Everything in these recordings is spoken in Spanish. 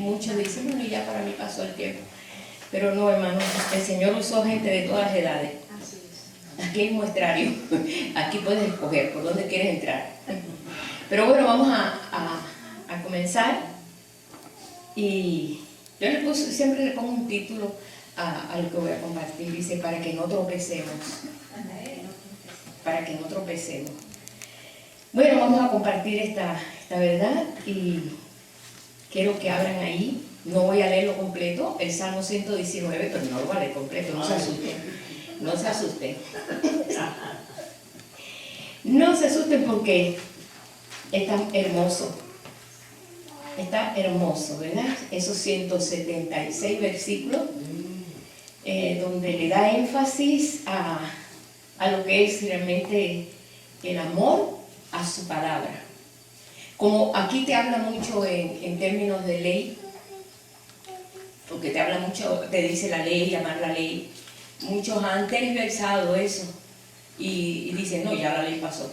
muchos dicen, bueno, ya para mí pasó el tiempo. Pero no, hermano, el Señor usó gente de todas las edades. Aquí hay muestrario, aquí puedes escoger por dónde quieres entrar. Pero bueno, vamos a comenzar. Y yo siempre le pongo un título a lo que voy a compartir. Dice, para que no tropecemos. Para que no tropecemos. Bueno, vamos a compartir esta verdad y quiero que abran ahí. No voy a leerlo completo, el Salmo 119, pero no lo voy a leer completo, no se asusten. No se asusten. No se asusten porque es tan hermoso. Está hermoso, ¿verdad? Esos 176 versículos donde le da énfasis a lo que es realmente el amor a su palabra. Como aquí te habla mucho en términos de ley, porque te habla mucho, te dice la ley, amar la ley. Muchos han tergiversado eso y dicen, no, ya la ley pasó.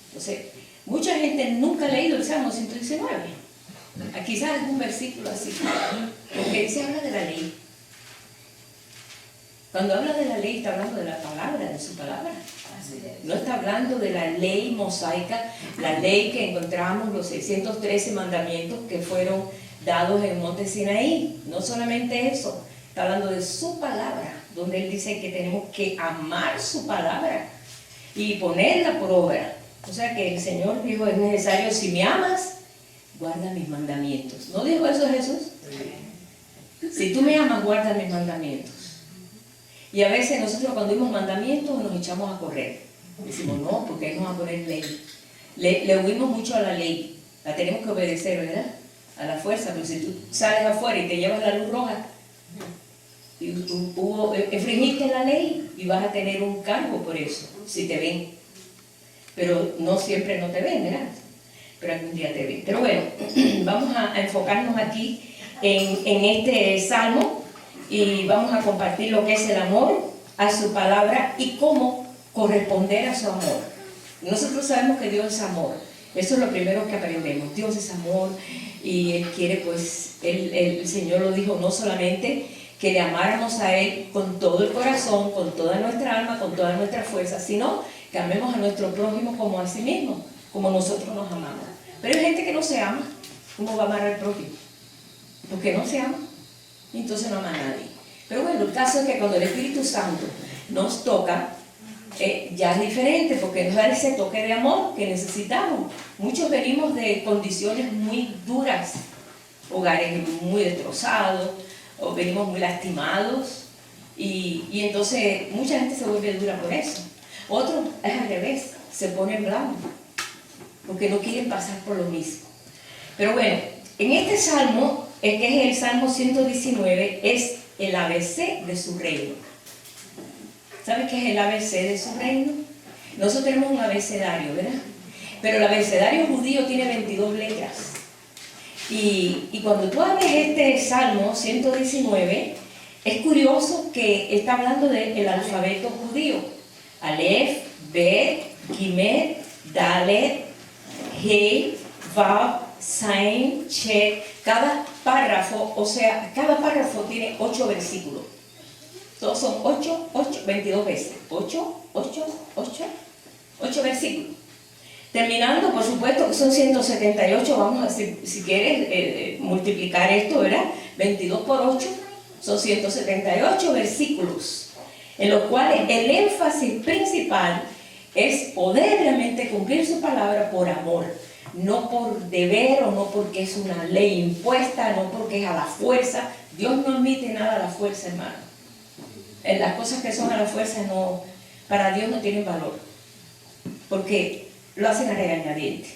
Entonces, mucha gente nunca ha leído el Salmo 119. Quizás algún versículo así, porque se habla de la ley. Cuando habla de la ley, está hablando de la palabra, de su palabra. No está hablando de la ley mosaica, la ley que encontramos, los 613 mandamientos que fueron dados en el monte Sinaí. No solamente eso, está hablando de su palabra, donde él dice que tenemos que amar su palabra y ponerla por obra. O sea que el Señor dijo, es necesario, si me amas, guarda mis mandamientos. ¿No dijo eso Jesús? Si tú me amas, guarda mis mandamientos. Y a veces nosotros cuando dimos mandamientos nos echamos a correr. Decimos, no, porque Él nos va a poner ley. Le huimos mucho a la ley. La tenemos que obedecer, ¿verdad? A la fuerza. Pero si tú sales afuera y te llevas la luz roja, y tú infringiste la ley y vas a tener un cargo por eso, si te ven. Pero no siempre no te ven, ¿verdad? Pero algún día te ven. Pero bueno, vamos a enfocarnos aquí en este salmo y vamos a compartir lo que es el amor a su palabra y cómo corresponder a su amor. Nosotros sabemos que Dios es amor. Eso es lo primero que aprendemos. Dios es amor y Él quiere, pues, el Señor lo dijo, no solamente que le amáramos a Él con todo el corazón, con toda nuestra alma, con toda nuestra fuerza, sino que amemos a nuestro prójimo como a sí mismo, como nosotros nos amamos. Pero hay gente que no se ama. ¿Cómo va a amar al prójimo? Porque no se ama, entonces no ama a nadie. Pero bueno, el caso es que cuando el Espíritu Santo nos toca, ya es diferente, porque nos da ese toque de amor que necesitamos. Muchos venimos de condiciones muy duras, hogares muy destrozados, o venimos muy lastimados, y entonces mucha gente se vuelve dura por eso. Otros es al revés, se ponen blanco, porque no quieren pasar por lo mismo. Pero bueno, en este salmo, que es el Salmo 119, es el ABC de su reino. ¿Sabes qué es el ABC de su reino? Nosotros tenemos un abecedario, ¿verdad? Pero el abecedario judío tiene 22 letras. Y cuando tú abres este Salmo 119, es curioso que está hablando del alfabeto judío. Alef, Bet, Gimet, Dalet, He, Vav, Zain, Chet. Cada párrafo, o sea, cada párrafo tiene 8 versículos. Todos son 8, 22 veces. 8 versículos. Terminando, por supuesto, que son 178, vamos a, si quieres, multiplicar esto, ¿verdad? 22 por 8, son 178 versículos, en los cuales el énfasis principal es poder realmente cumplir su palabra por amor, no por deber o no porque es una ley impuesta, no porque es a la fuerza. Dios no admite nada a la fuerza, hermano. Las cosas que son a la fuerza no, para Dios no tienen valor, porque lo hacen a regañadientes.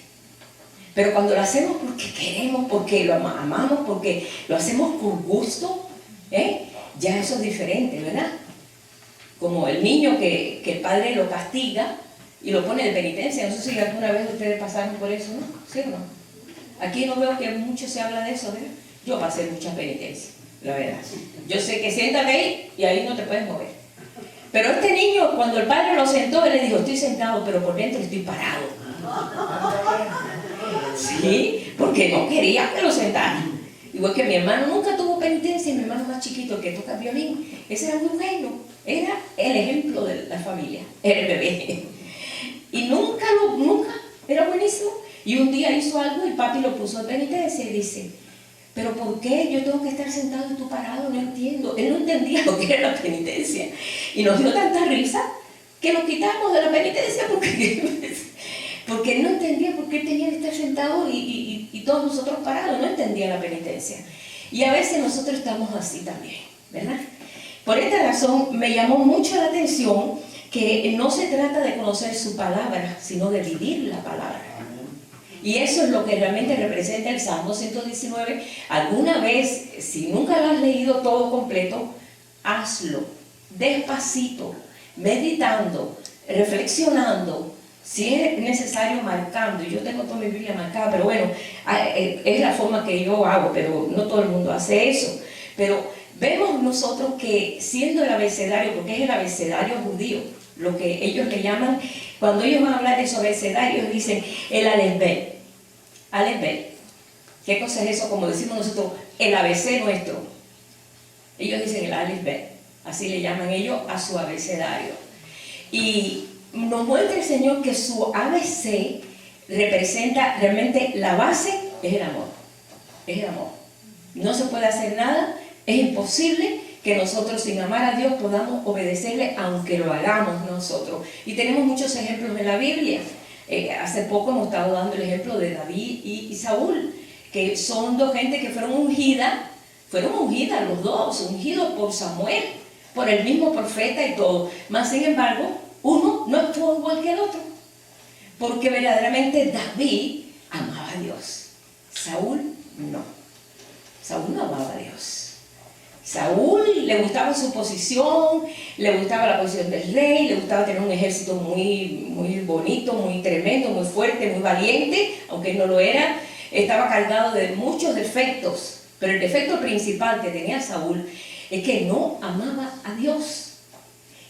Pero cuando lo hacemos porque queremos, porque lo amamos, porque lo hacemos con gusto, ya eso es diferente, ¿verdad? Como el niño que el padre lo castiga y lo pone de penitencia. No sé si alguna vez ustedes pasaron por eso, ¿no? ¿Sí o no? Aquí no veo que mucho se habla de eso, ¿verdad? Yo pasé muchas penitencias, la verdad. Yo sé que siéntate ahí y ahí no te puedes mover. Pero este niño, cuando el padre lo sentó, él le dijo, estoy sentado, pero por dentro estoy parado. Sí, porque no quería que lo sentara. Y Igual que mi hermano nunca tuvo penitencia, mi hermano más chiquito, el que toca violín, ese era muy bueno, era el ejemplo de la familia, era el bebé. Y nunca, era buenísimo. Y un día hizo algo y papi lo puso en penitencia y dice, pero ¿por qué yo tengo que estar sentado y tú parado? No entiendo. Él no entendía lo que era la penitencia. Y nos dio tanta risa que nos quitamos de la penitencia porque él no entendía por qué tenía que estar sentado y todos nosotros parados. No entendía la penitencia. Y a veces nosotros estamos así también, ¿verdad? Por esta razón me llamó mucho la atención que no se trata de conocer su palabra, sino de vivir la palabra. Y eso es lo que realmente representa el Salmo 119. Alguna vez, si nunca lo has leído todo completo, hazlo despacito, meditando, reflexionando, si es necesario marcando. Yo tengo toda mi Biblia marcada, pero bueno, es la forma que yo hago, pero no todo el mundo hace eso. Pero vemos nosotros que siendo el abecedario, porque es el abecedario judío, lo que ellos le llaman, cuando ellos van a hablar de su abecedario, dicen el Aleph Bet. Aleph Bet. ¿Qué cosa es eso? Como decimos nosotros, el ABC nuestro. Ellos dicen el Aleph Bet. Así le llaman ellos a su abecedario. Y nos muestra el Señor que su ABC representa realmente la base, es el amor. Es el amor. No se puede hacer nada, es imposible que nosotros sin amar a Dios podamos obedecerle aunque lo hagamos nosotros. Y tenemos muchos ejemplos en la Biblia. Hace poco hemos estado dando el ejemplo de David y Saúl, que son dos gente que fueron ungidas los dos, ungidos por Samuel, por el mismo profeta y todo. Mas sin embargo, uno no actuó igual que el otro, porque verdaderamente David amaba a Dios. Saúl no. Saúl no amaba a Dios. Saúl le gustaba su posición, le gustaba la posición del rey, le gustaba tener un ejército muy, muy bonito, muy tremendo, muy fuerte, muy valiente, aunque él no lo era. Estaba cargado de muchos defectos, pero el defecto principal que tenía Saúl es que no amaba a Dios.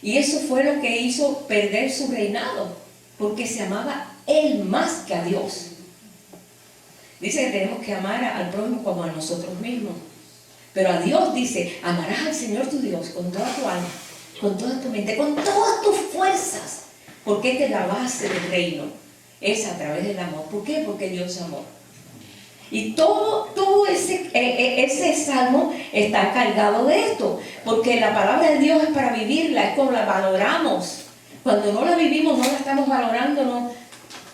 Y eso fue lo que hizo perder su reinado, porque se amaba él más que a Dios. Dice que tenemos que amar al prójimo como a nosotros mismos. Pero a Dios dice, amarás al Señor tu Dios con toda tu alma, con toda tu mente, con todas tus fuerzas. Porque esta es la base del reino. Es a través del amor. ¿Por qué? Porque Dios es amor. Y todo ese salmo está cargado de esto. Porque la palabra de Dios es para vivirla, es como la valoramos. Cuando no la vivimos, no la estamos valorando, no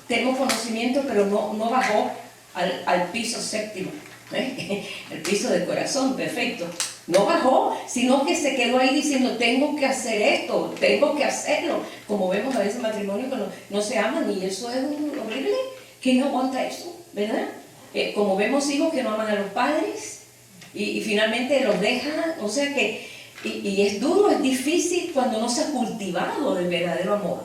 tenemos conocimiento, pero no bajó al piso séptimo. El piso del corazón, perfecto. No bajó, sino que se quedó ahí diciendo, tengo que hacer esto, tengo que hacerlo. Como vemos a veces matrimonios que no se aman, y eso es horrible. ¿Quién aguanta eso? ¿Verdad? Como vemos hijos que no aman a los padres y finalmente los dejan. O sea que, y es duro, es difícil cuando no se ha cultivado el verdadero amor.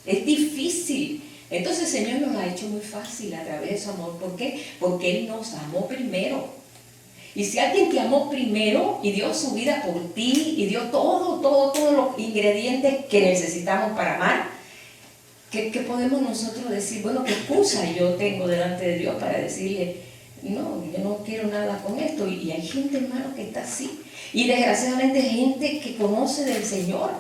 Es difícil. Entonces el Señor nos lo ha hecho muy fácil a través de su amor. ¿Por qué? Porque Él nos amó primero. Y si alguien te amó primero y dio su vida por ti y dio todos los ingredientes que necesitamos para amar, ¿qué podemos nosotros decir? Bueno, ¿qué excusa yo tengo delante de Dios para decirle, no, yo no quiero nada con esto? Y hay gente, hermano, que está así. Y desgraciadamente gente que conoce del Señor,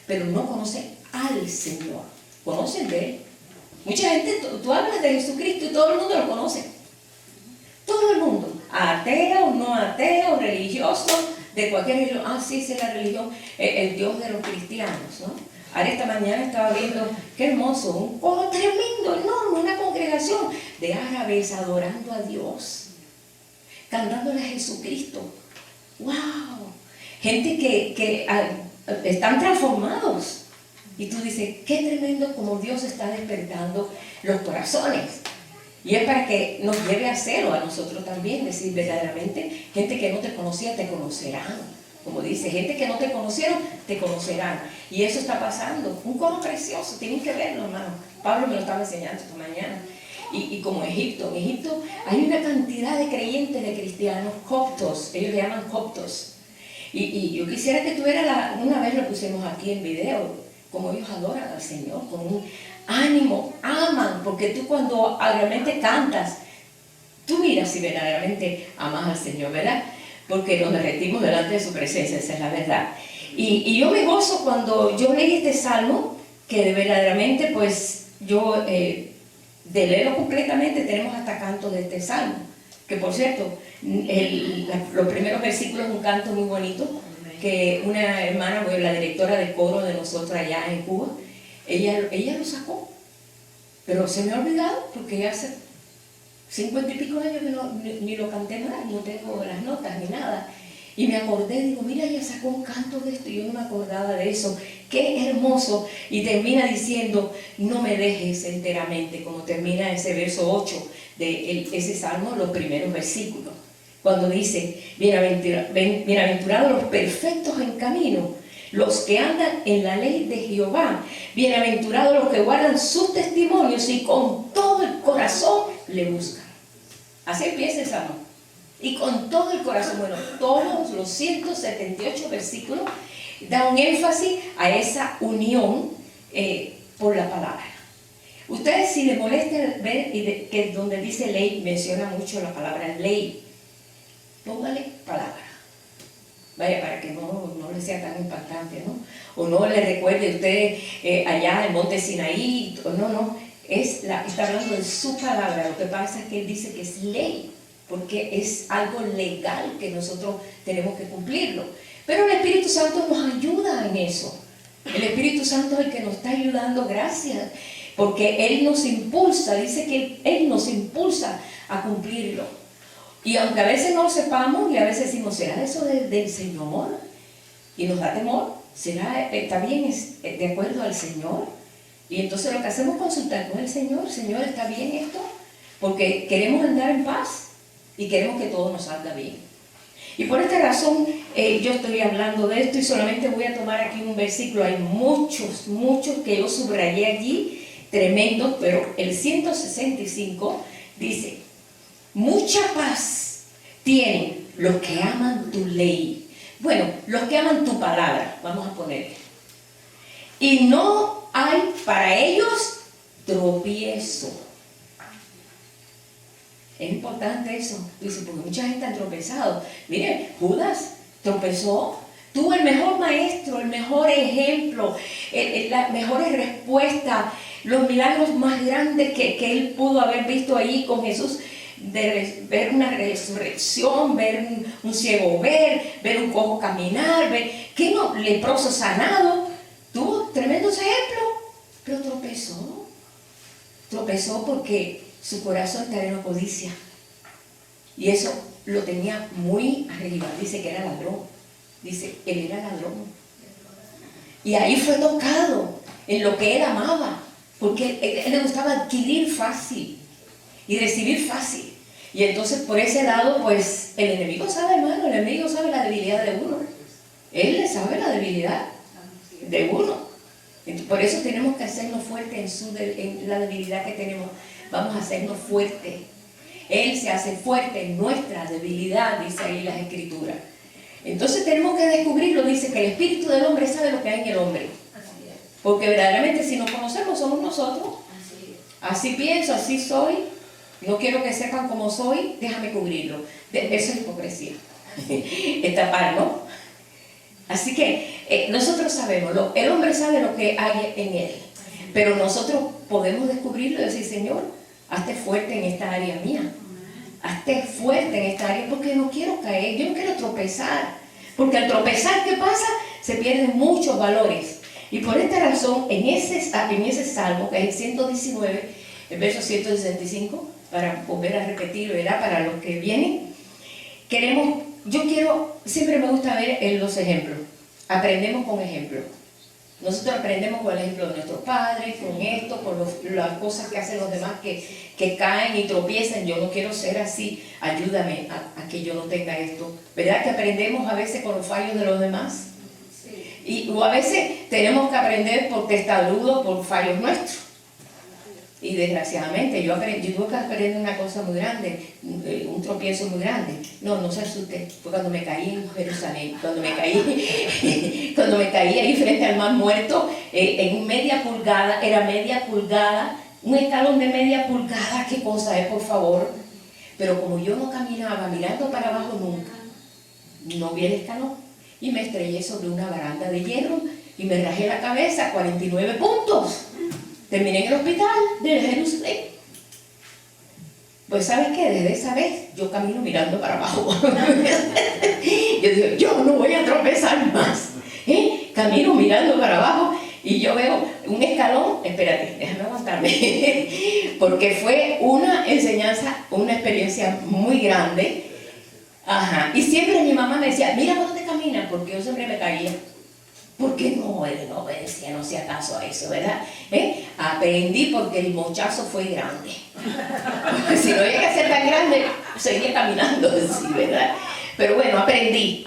pero no conoce al Señor. Conocen de Él. Mucha gente, tú hablas de Jesucristo y todo el mundo lo conoce. Todo el mundo. Ateo, no ateo, religioso, de cualquier religión. Ah, sí, esa es la religión, el Dios de los cristianos, ¿no? Ahora esta mañana estaba viendo, qué hermoso, un coro tremendo, enorme, una congregación de árabes adorando a Dios, cantándole a Jesucristo. ¡Wow! Gente que están transformados. Y tú dices, qué tremendo como Dios está despertando los corazones. Y es para que nos lleve a hacerlo a nosotros también, decir verdaderamente, gente que no te conocía te conocerán. Como dice, gente que no te conocieron, te conocerán. Y eso está pasando. Un coro precioso, tienen que verlo, hermano. Pablo me lo estaba enseñando esta mañana. Y como en Egipto hay una cantidad de creyentes, de cristianos, coptos, ellos le llaman coptos. Y yo quisiera que tuviera una vez lo pusimos aquí en video, como ellos adoran al Señor, con un ánimo, aman, porque tú cuando realmente cantas, Tú miras si verdaderamente amas al Señor, ¿verdad? Porque nos derretimos delante de su presencia, esa es la verdad. Y yo me gozo cuando yo leí este salmo, que verdaderamente pues yo de leerlo completamente tenemos hasta canto de este salmo, que por cierto, los primeros versículos es un canto muy bonito, que una hermana, bueno, la directora de coro de nosotros allá en Cuba, ella lo sacó, pero se me ha olvidado porque ya hace 50 y pico años que ni lo canté más, no tengo las notas ni nada. Y me acordé, digo, mira, ella sacó un canto de esto y yo no me acordaba de eso. Qué hermoso. Y termina diciendo, no me dejes enteramente, como termina ese verso 8 de ese salmo, los primeros versículos. Cuando dice, bienaventurados los perfectos en camino, los que andan en la ley de Jehová, bienaventurados los que guardan sus testimonios y con todo el corazón le buscan. Así empieza el salmo. Y con todo el corazón, bueno, todos los 178 versículos da un énfasis a esa unión por la palabra. Ustedes, si les molesta ver que donde dice ley, menciona mucho la palabra ley, póngale palabra. Vaya, para que no le sea tan impactante, ¿no? O no le recuerde a usted allá en Monte Sinaí, no, está hablando de su palabra. Lo que pasa es que él dice que es ley, porque es algo legal que nosotros tenemos que cumplirlo. Pero el Espíritu Santo nos ayuda en eso. El Espíritu Santo es el que nos está ayudando, gracias, porque Él nos impulsa, dice que Él nos impulsa a cumplirlo. Y aunque a veces no lo sepamos y a veces decimos, ¿será eso del Señor? Y nos da temor, ¿está bien de acuerdo al Señor? Y entonces lo que hacemos es consultar con el Señor, Señor, ¿está bien esto? Porque queremos andar en paz y queremos que todo nos salga bien. Y por esta razón yo estoy hablando de esto y solamente voy a tomar aquí un versículo. Hay muchos que yo subrayé allí, tremendos, pero el 165 dice, mucha paz tienen los que aman tu ley. Bueno, los que aman tu palabra, vamos a poner. Y no hay para ellos tropiezo. Es importante eso, dice, porque mucha gente ha tropezado. Miren, Judas tropezó, tuvo el mejor maestro, el mejor ejemplo, las mejores respuestas, los milagros más grandes que él pudo haber visto ahí con Jesús, de ver una resurrección, ver un ciego ver un cojo caminar, ver que no, leproso sanado. Tuvo tremendos ejemplos, pero tropezó porque su corazón estaba en codicia y eso lo tenía muy arriba. Dice que era ladrón, dice, él era ladrón, y ahí fue tocado en lo que él amaba, porque él le gustaba adquirir fácil y recibir fácil. Y entonces por ese lado, pues el enemigo sabe, hermano, el enemigo sabe la debilidad de uno. Él le sabe la debilidad de uno. Entonces, por eso tenemos que hacernos fuertes en la debilidad que tenemos. Vamos a hacernos fuertes. Él se hace fuerte en nuestra debilidad, dice ahí las Escrituras. Entonces tenemos que descubrirlo. Dice que el espíritu del hombre sabe lo que hay en el hombre. Porque verdaderamente si nos conocemos somos nosotros. Así pienso, así soy. No quiero que sepan cómo soy, déjame cubrirlo. Eso es hipocresía. Tapar, ¿no? Así que nosotros sabemos, el hombre sabe lo que hay en él. Pero nosotros podemos descubrirlo y decir, Señor, hazte fuerte en esta área mía. Hazte fuerte en esta área porque no quiero caer, yo no quiero tropezar. Porque al tropezar, ¿qué pasa? Se pierden muchos valores. Y por esta razón, en ese salmo, que es el 119, el verso 165, para volver a repetir, ¿verdad? Para los que vienen, siempre me gusta ver los ejemplos. Aprendemos con ejemplos. Nosotros aprendemos con el ejemplo de nuestros padres, con esto, con las cosas que hacen los demás que caen y tropiezan. Yo no quiero ser así, ayúdame a que yo no tenga esto. ¿Verdad que aprendemos a veces con los fallos de los demás? Sí. O a veces tenemos que aprender por testarudo, por fallos nuestros. Y desgraciadamente yo tuve que aprender una cosa muy grande, un tropiezo muy grande. No se asuste, fue cuando me caí en Jerusalén, cuando me caí ahí frente al Mar Muerto, en media pulgada, un escalón de media pulgada, ¿qué cosa es, por favor? Pero como yo no caminaba mirando para abajo nunca, no vi el escalón y me estrellé sobre una baranda de hierro y me rajé la cabeza, 49 puntos. Terminé en el hospital de Jerusalén. Pues ¿sabes qué? Desde esa vez yo camino mirando para abajo. Yo digo, yo no voy a tropezar más. Camino mirando para abajo y yo veo un escalón. Espérate, déjame aguantarme. Porque fue una enseñanza, una experiencia muy grande. Ajá. Y siempre mi mamá me decía, mira por dónde caminas, porque yo siempre me caía. Porque no obedecía, no hacía caso a eso, ¿verdad? Aprendí porque el mochazo fue grande. Si no llega a ser tan grande, seguía caminando, sí, ¿verdad? Pero bueno, aprendí,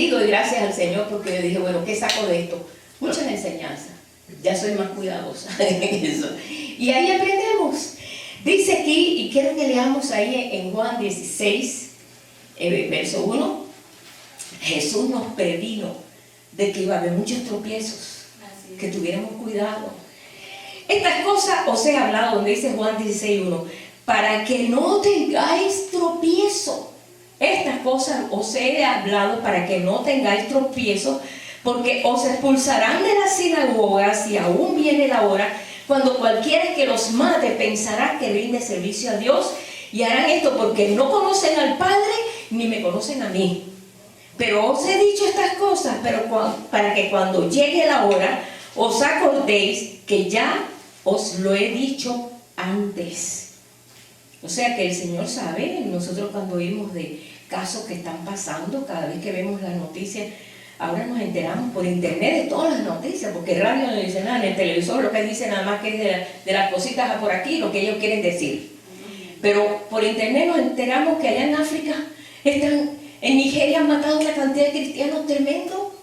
doy gracias al Señor porque yo dije, bueno, ¿qué saco de esto? Muchas enseñanzas. Ya soy más cuidadosa en eso. Y ahí aprendemos. Dice aquí, y quiero que leamos ahí en Juan 16, verso 1, Jesús nos previno de que iba a haber muchos tropiezos, que tuviéramos cuidado. Estas cosas os he hablado, donde dice Juan 16:1, para que no tengáis tropiezo. Estas cosas os he hablado para que no tengáis tropiezo, porque os expulsarán de las sinagogas y aún viene la hora cuando cualquiera que los mate pensará que rinde servicio a Dios, y harán esto porque no conocen al Padre ni me conocen a mí. Pero os he dicho estas cosas, para que cuando llegue la hora os acordéis que ya os lo he dicho antes. O sea que el Señor sabe. Nosotros cuando oímos de casos que están pasando, cada vez que vemos las noticias, ahora nos enteramos por internet de todas las noticias, porque el radio no dice nada, en el televisor lo que dice nada más que es de las cositas por aquí, lo que ellos quieren decir. Pero por internet nos enteramos que allá en África en Nigeria han matado una cantidad de cristianos tremendo.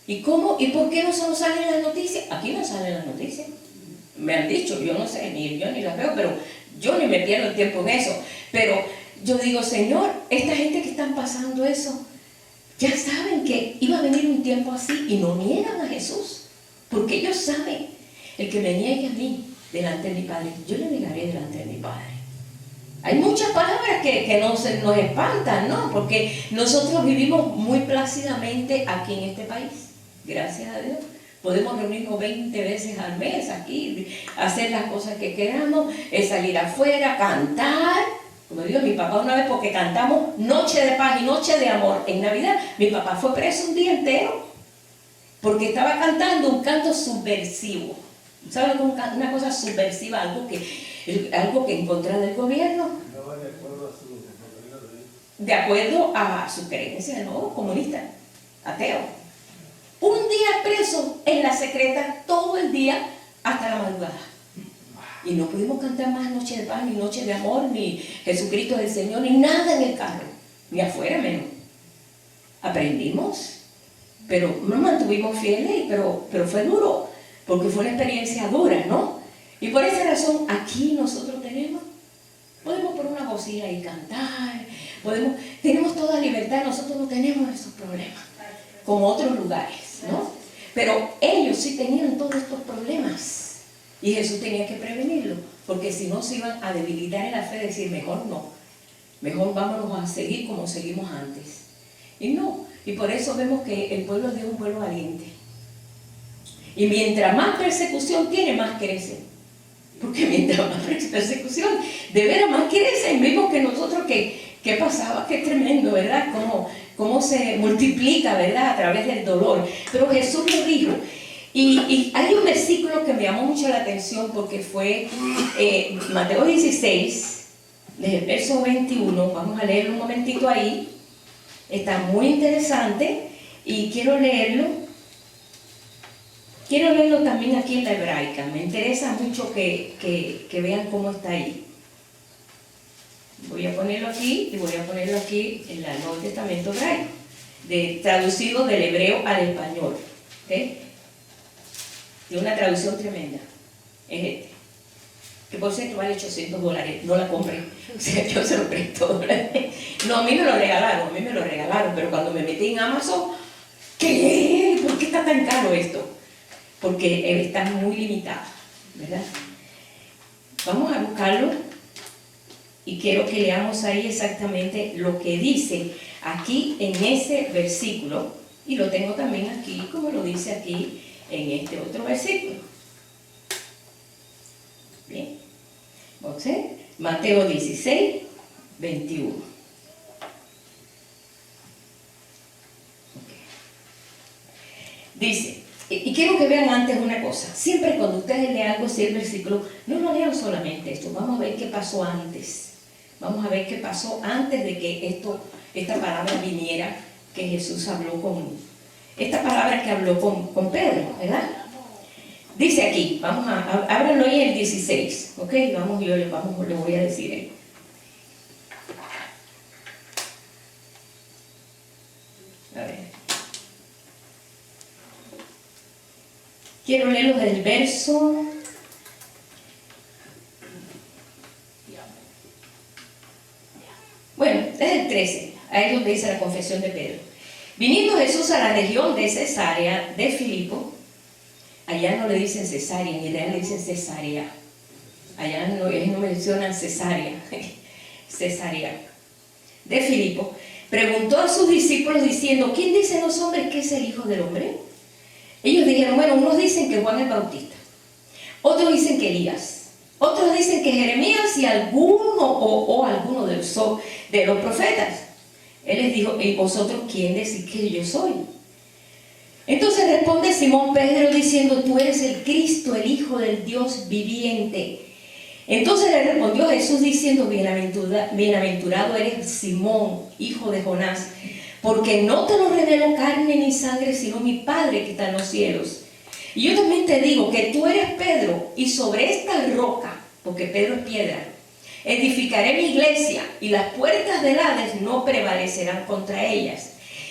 ¿Y cómo? ¿Y por qué no se nos salen las noticias? Aquí no salen las noticias. Me han dicho, yo no sé, ni yo ni las veo, pero yo ni me pierdo el tiempo en eso. Pero yo digo, Señor, esta gente que están pasando eso, ya saben que iba a venir un tiempo así y no niegan a Jesús. Porque ellos saben, el que me niegue a mí delante de mi Padre, yo le negaré delante de mi Padre. Hay muchas palabras que nos espantan, ¿no? Porque nosotros vivimos muy plácidamente aquí en este país, gracias a Dios. Podemos reunirnos 20 veces al mes aquí, hacer las cosas que queramos, salir afuera, cantar. Como digo, mi papá una vez, porque cantamos Noche de Paz y Noche de Amor en Navidad, mi papá fue preso un día entero, porque estaba cantando un canto subversivo. ¿Saben? Una cosa subversiva, algo que en contra del gobierno. No, de acuerdo a su creencia, ¿no? Comunista, ateo. Un día preso en la secreta todo el día hasta la madrugada. Y no pudimos cantar más Noche de Paz, ni Noche de Amor, ni Jesucristo es el Señor, ni nada en el carro, ni afuera menos. Aprendimos, pero nos mantuvimos fieles, pero fue duro, porque fue una experiencia dura, ¿no? Y por esa razón, aquí nosotros podemos poner una bocina y cantar, tenemos toda libertad, nosotros no tenemos esos problemas, como otros lugares, ¿no? Pero ellos sí tenían todos estos problemas, y Jesús tenía que prevenirlo, porque si no se iban a debilitar en la fe, decir, mejor no, mejor vámonos a seguir como seguimos antes. Y no, y por eso vemos que el pueblo de Dios es un pueblo valiente. Y mientras más persecución tiene, más crece. Porque mientras más persecución, de veras más crecen. Vimos que nosotros, ¿qué pasaba? Qué tremendo, ¿verdad? Cómo se multiplica, ¿verdad? A través del dolor. Pero Jesús lo dijo. Y hay un versículo que me llamó mucho la atención, porque fue Mateo 16, desde el verso 21. Vamos a leerlo un momentito ahí. Está muy interesante y quiero leerlo. Quiero leerlo también aquí en la hebraica. Me interesa mucho que vean cómo está ahí. Voy a ponerlo aquí y voy a ponerlo aquí en el Nuevo Testamento hebraico, traducido del hebreo al español. ¿Okay? De una traducción tremenda. Es este. Que por cierto vale $800. No la compré. O sea, yo se lo presto. No, a mí me lo regalaron. Pero cuando me metí en Amazon, ¿qué? ¿Por qué está tan caro esto? Porque está muy limitado, ¿verdad? Vamos a buscarlo. y quiero que leamos ahí exactamente lo que dice aquí en ese versículo, y lo tengo también aquí, como lo dice aquí en este otro versículo. Bien, ¿okay? Mateo 16, 21. Okay. Dice, y quiero que vean antes una cosa, siempre cuando ustedes lean algo así el versículo, no lo lean solamente esto, vamos a ver qué pasó antes. Vamos a ver qué pasó antes de que esta palabra viniera, que Jesús habló esta palabra que habló con Pedro, ¿verdad? Dice aquí, ábranlo ahí el 16, ¿ok? Le voy a decir ahí. A ver. Quiero leerlo del verso... Bueno, es el 13, ahí es donde dice la confesión de Pedro. Viniendo Jesús a la región de Cesarea de Filipo, allá no le dicen Cesarea, en Israel le dicen Cesarea. Allá ellos no mencionan Cesarea, Cesarea de Filipo. Preguntó a sus discípulos diciendo, ¿quién dicen los hombres que es el Hijo del Hombre? Ellos dijeron, bueno, unos dicen que Juan el Bautista, otros dicen que Elías, otros dicen que Jeremías y alguno de los profetas. Él les dijo, ¿y vosotros quién decís que yo soy? Entonces responde Simón Pedro diciendo, tú eres el Cristo, el Hijo del Dios viviente. Entonces le respondió Jesús diciendo, bienaventurado eres Simón, hijo de Jonás, porque no te lo reveló carne ni sangre, sino mi Padre que está en los cielos. Y yo también te digo que tú eres Pedro, y sobre esta roca, porque Pedro es piedra, edificaré mi iglesia, y las puertas del Hades no prevalecerán contra ellas.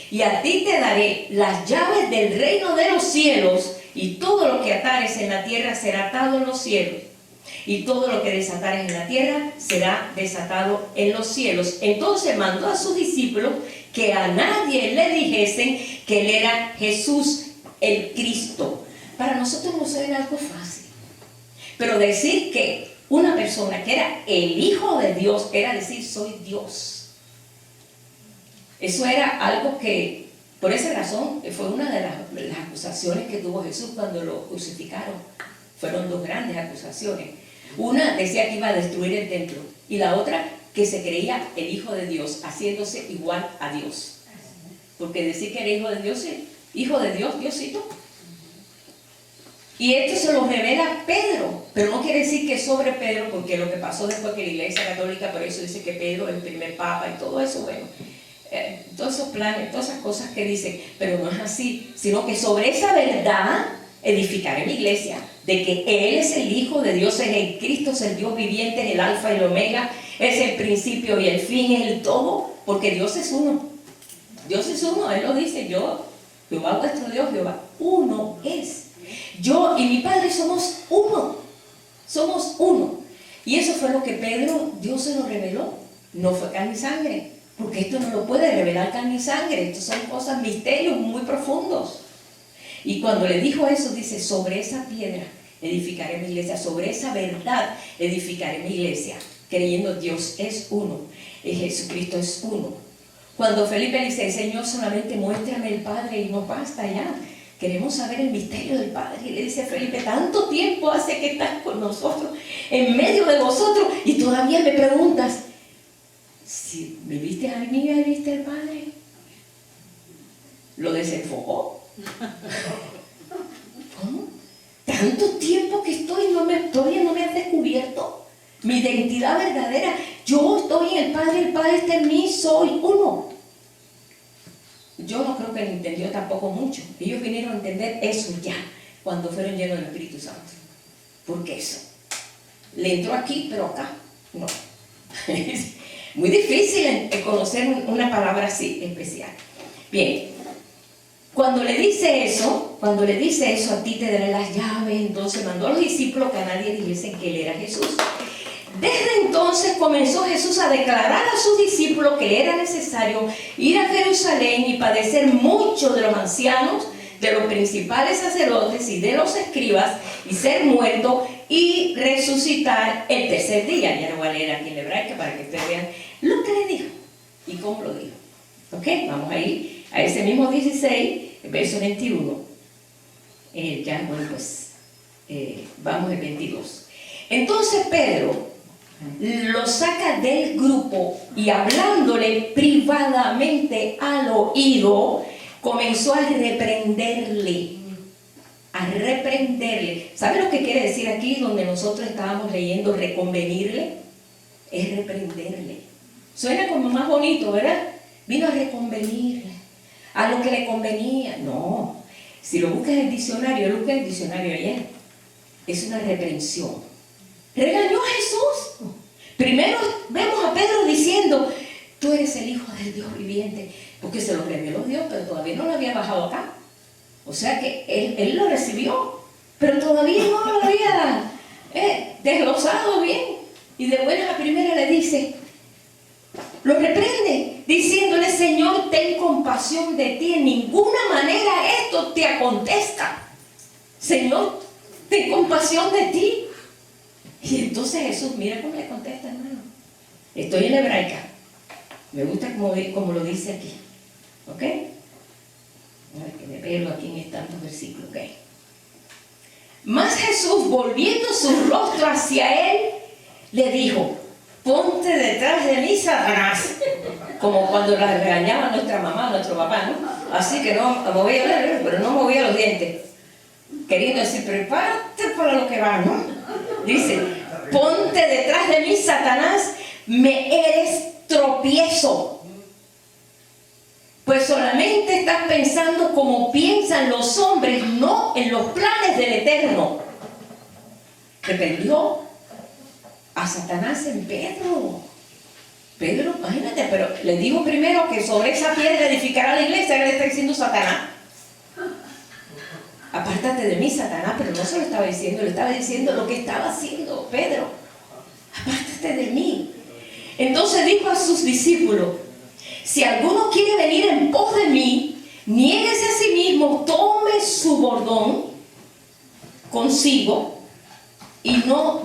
Y a ti te daré las llaves del reino de los cielos, y todo lo que atares en la tierra será atado en los cielos, y todo lo que desatares en la tierra será desatado en los cielos. Entonces mandó a sus discípulos que a nadie le dijesen que él era Jesús el Cristo. Para nosotros no suena algo fácil, pero decir que una persona que era el Hijo de Dios era decir, soy Dios. Eso era algo que, por esa razón, fue una de las acusaciones que tuvo Jesús cuando lo crucificaron. Fueron dos grandes acusaciones. Una decía que iba a destruir el templo, y la otra que se creía el Hijo de Dios, haciéndose igual a Dios. Porque decir que era hijo de Dios, Diosito. Y esto se lo revela Pedro, pero no quiere decir que sobre Pedro, porque lo que pasó después que la Iglesia Católica, por eso dice que Pedro es el primer papa y todo eso, bueno, todos esos planes, todas esas cosas que dicen, pero no es así, sino que sobre esa verdad edificaré mi iglesia, de que Él es el Hijo de Dios, es el Cristo, es el Dios viviente, es el Alfa y el Omega, es el principio y el fin, es el todo, porque Dios es uno. Dios es uno, Él lo dice, yo, Jehová vuestro Dios, Jehová, uno es. Yo y mi Padre somos uno, somos uno. Y eso fue lo que Dios se lo reveló, no fue carne y sangre, porque esto no lo puede revelar carne y sangre, esto son cosas, misterios muy profundos. Y cuando le dijo eso, dice, sobre esa piedra edificaré mi iglesia, sobre esa verdad edificaré mi iglesia, creyendo Dios es uno, y Jesucristo es uno. Cuando Felipe dice, Señor, solamente muéstrame el Padre y no basta ya, queremos saber el misterio del Padre. Y le dice a Felipe, tanto tiempo hace que estás con nosotros, en medio de vosotros, y todavía me preguntas, si me viste a mí, ¿me viste al Padre? Lo desenfocó. ¿Cómo? Tanto tiempo que todavía no me has descubierto mi identidad verdadera. Yo estoy en el Padre está en mí, soy uno. Yo no creo que lo entendió tampoco mucho. Ellos vinieron a entender eso ya cuando fueron llenos del Espíritu Santo. Porque eso le entró aquí, pero acá no. Muy difícil conocer una palabra así especial. Bien. Cuando le dice eso, a ti te daré las llaves, entonces mandó a los discípulos que a nadie dijesen que él era Jesús. Desde entonces comenzó Jesús a declarar a sus discípulos que era necesario ir a Jerusalén y padecer mucho de los ancianos, de los principales sacerdotes y de los escribas, y ser muerto y resucitar el tercer día. Ya lo voy a leer aquí en hebraica para que ustedes vean lo que le dijo y cómo lo dijo. ¿Ok? Vamos a ir a ese mismo 16, verso 21. Vamos al 22. Entonces Pedro lo saca del grupo y hablándole privadamente al oído, comenzó a reprenderle. ¿Sabe lo que quiere decir aquí donde nosotros estábamos leyendo reconvenirle? Es reprenderle. Suena como más bonito, ¿verdad? Vino a reconvenirle a lo que le convenía. No, si lo buscas en el diccionario, yo lo busqué en el diccionario ayer, es una reprensión. Regañó a Jesús. Primero vemos a Pedro diciendo, tú eres el Hijo del Dios viviente, porque se lo reveló Dios, pero todavía no lo había bajado acá. O sea que él lo recibió, pero todavía no lo había desglosado bien. Y de buena a primera le dice, lo reprende, diciéndole, Señor, ten compasión de ti, en ninguna manera esto te acontezca. Señor, ten compasión de ti. Y entonces Jesús, mira cómo le contesta, hermano. Estoy en hebraica. Me gusta como lo dice aquí. ¿Ok? A ver, que me veo aquí en tantos versículos. ¿Ok? Mas Jesús, volviendo su rostro hacia él, le dijo, ponte detrás de mí, Satanás. Como cuando la regañaba nuestra mamá, nuestro papá, ¿no? Así que no movía, pero no movía los dientes. Queriendo decir, prepárate para lo que va, ¿no? Dice, ponte detrás de mí, Satanás, me eres tropiezo. Pues solamente estás pensando como piensan los hombres, no en los planes del Eterno. Reprendió a Satanás en Pedro. Pedro, imagínate, pero le dijo primero que sobre esa piedra edificará la iglesia. Ahora le está diciendo Satanás. Apártate de mí, Satanás, pero no se lo estaba diciendo, le estaba diciendo lo que estaba haciendo Pedro. Apártate de mí. Entonces dijo a sus discípulos, si alguno quiere venir en pos de mí, niéguese a sí mismo, tome su bordón consigo y no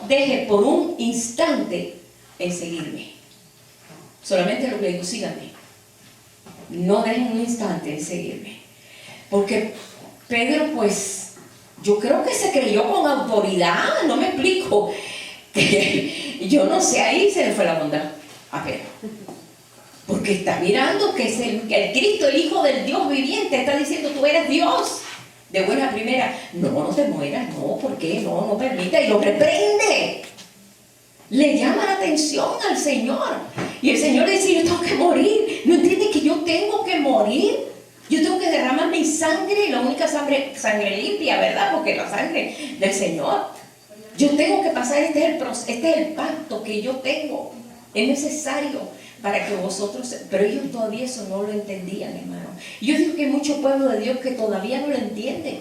deje por un instante en seguirme. Solamente lo que le digo, síganme. No dejen un instante en seguirme. Porque Pedro, pues, yo creo que se creyó con autoridad, no me explico. Yo no sé, ahí se le fue la bondad a Pedro. Porque está mirando que es el Cristo, el Hijo del Dios viviente, está diciendo, tú eres Dios. De buena primera, no te mueras, no, ¿por qué? No permita, y lo reprende. Le llama la atención al Señor. Y el Señor le dice, yo tengo que morir. ¿No entiendes que yo tengo que morir? Yo tengo que derramar mi sangre, la única sangre limpia, ¿verdad? Porque la sangre del Señor. Yo tengo que pasar, este es el pacto que yo tengo. Es necesario para que vosotros... Pero ellos todavía eso no lo entendían, hermano. Yo digo que hay mucho pueblo de Dios que todavía no lo entienden.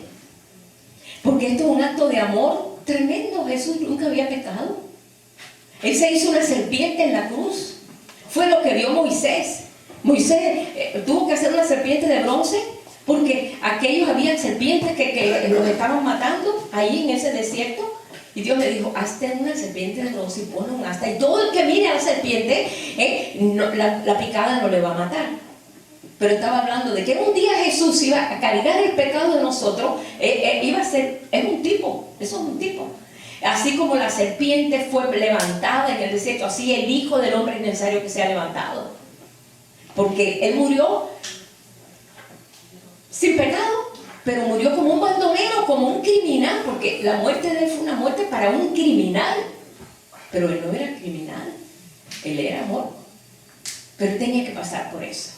Porque esto es un acto de amor tremendo. Jesús nunca había pecado. Él se hizo una serpiente en la cruz. Fue lo que vio Moisés. Moisés tuvo que hacer una serpiente de bronce porque aquellos habían serpientes que los estaban matando ahí en ese desierto. Y Dios le dijo, hazte una serpiente de bronce y ponle un asta. Y todo el que mire a la serpiente, la picada no le va a matar. Pero estaba hablando de que un día Jesús iba a cargar el pecado de nosotros. Iba a ser, eso es un tipo. Así como la serpiente fue levantada en el desierto, así el Hijo del Hombre es necesario que sea levantado. Porque Él murió sin pecado, pero murió como un bandolero, como un criminal, porque la muerte de Él fue una muerte para un criminal. Pero Él no era criminal, Él era amor. Pero tenía que pasar por eso.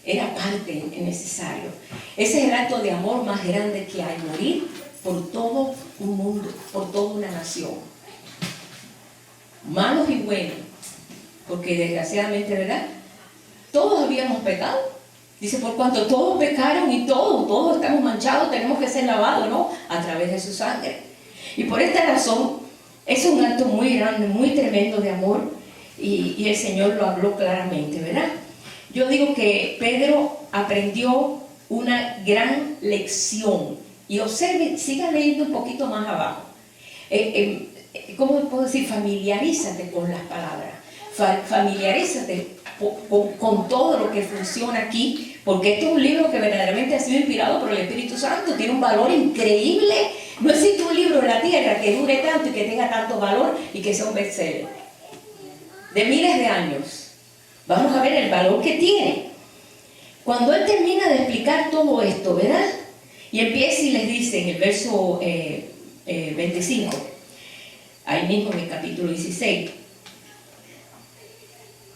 Era parte necesario. Ese es el acto de amor más grande que hay, morir por todo un mundo, por toda una nación. Malos y buenos, porque desgraciadamente, ¿verdad? Todos habíamos pecado. Dice, por cuanto todos pecaron y todos estamos manchados, tenemos que ser lavados, ¿no? A través de su sangre. Y por esta razón, es un acto muy grande, muy tremendo de amor, y el Señor lo habló claramente, ¿verdad? Yo digo que Pedro aprendió una gran lección. Y observen, sigan leyendo un poquito más abajo. ¿cómo puedo decir? Familiarízate con las palabras, familiarízate con todo lo que funciona aquí, porque este es un libro que verdaderamente ha sido inspirado por el Espíritu Santo, tiene un valor increíble. No existe un libro en la tierra que dure tanto y que tenga tanto valor y que sea un bestseller de miles de años. Vamos a ver el valor que tiene. Cuando él termina de explicar todo esto, ¿verdad? Y empieza y les dice en el verso 25, ahí mismo en el capítulo 16,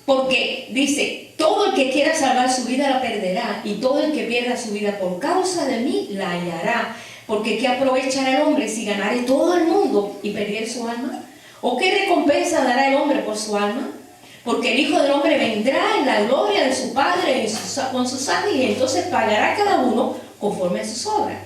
porque dice, todo el que quiera salvar su vida la perderá, y todo el que pierda su vida por causa de mí la hallará. Porque ¿qué aprovechará el hombre si ganare todo el mundo y perdiere su alma? ¿O qué recompensa dará el hombre por su alma? Porque el Hijo del Hombre vendrá en la gloria de su Padre con sus ángeles, y entonces pagará cada uno conforme a sus obras.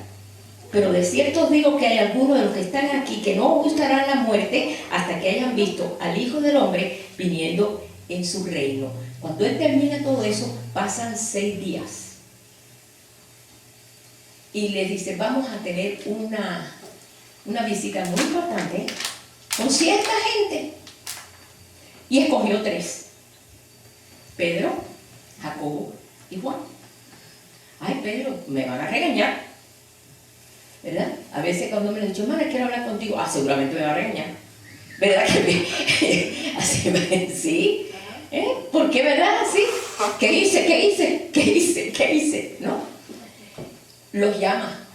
Pero de cierto os digo que hay algunos de los que están aquí que no gustarán la muerte hasta que hayan visto al Hijo del Hombre viniendo en su reino. Cuando él termina todo eso, pasan 6 días. Y les dice, vamos a tener una visita muy importante con cierta gente. Y escogió 3. Pedro, Jacobo y Juan. Ay, Pedro, me van a regañar, ¿verdad? A veces cuando me han dicho, hermana, quiero hablar contigo, seguramente me va a regañar, ¿verdad? Así, sí. ¿Por qué, verdad? ¿Sí? ¿Qué hice? ¿No? Los llama.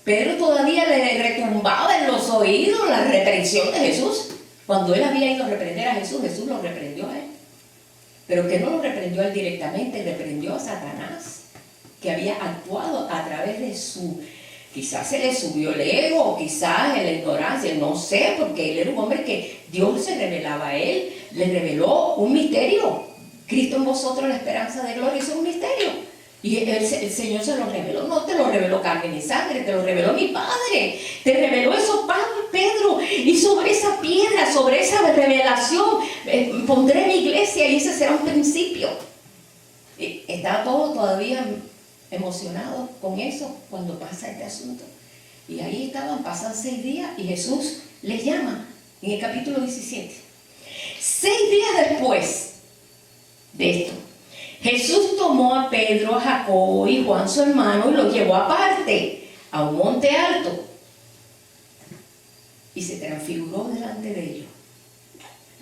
Pedro todavía le retumbaba en los oídos la reprensión de Jesús. Cuando él había ido a reprender a Jesús, Jesús lo reprendió a él. Pero que no lo reprendió a él directamente, reprendió a Satanás, que había actuado a través de quizás se le subió el ego, quizás en la ignorancia, no sé, porque él era un hombre que Dios se revelaba a él, le reveló un misterio. Cristo en vosotros, la esperanza de gloria, es un misterio. Y el Señor se lo reveló, no te lo reveló carne ni sangre, te lo reveló mi Padre, te reveló eso, Pedro, y sobre esa piedra, sobre esa revelación, pondré mi iglesia y ese será un principio. Y estaba todo todavía emocionado con eso cuando pasa este asunto. Y ahí pasan 6 días y Jesús les llama en el capítulo 17. 6 días después de esto, Jesús tomó a Pedro, a Jacobo y Juan su hermano y los llevó aparte a un monte alto y se transfiguró delante de ellos.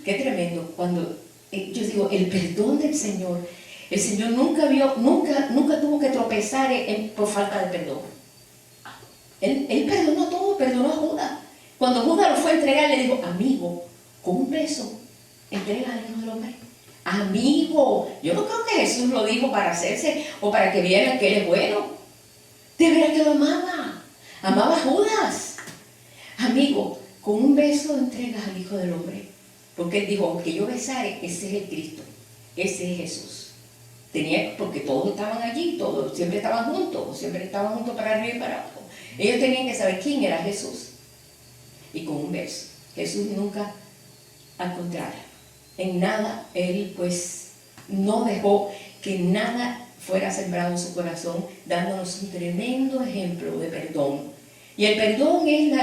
Qué tremendo cuando yo digo el perdón del Señor. El Señor nunca tuvo que tropezar por falta de perdón. Él perdonó todo, perdonó a Judas. Cuando Judas lo fue a entregar, le dijo, amigo, con un beso, entrega al Hijo del Hombre. Amigo, yo no creo que Jesús lo dijo para hacerse o para que vieran que él es bueno. De verdad que lo amaba a Judas. Amigo, con un beso entregas al Hijo del Hombre. Porque él dijo, aunque yo besare, ese es el Cristo, ese es Jesús. Porque todos estaban allí, todos siempre estaban juntos para arriba y para abajo. Ellos tenían que saber quién era Jesús. Y con un beso, Jesús nunca, al contrario, en nada, él pues no dejó que nada fuera sembrado en su corazón, dándonos un tremendo ejemplo de perdón. Y el perdón es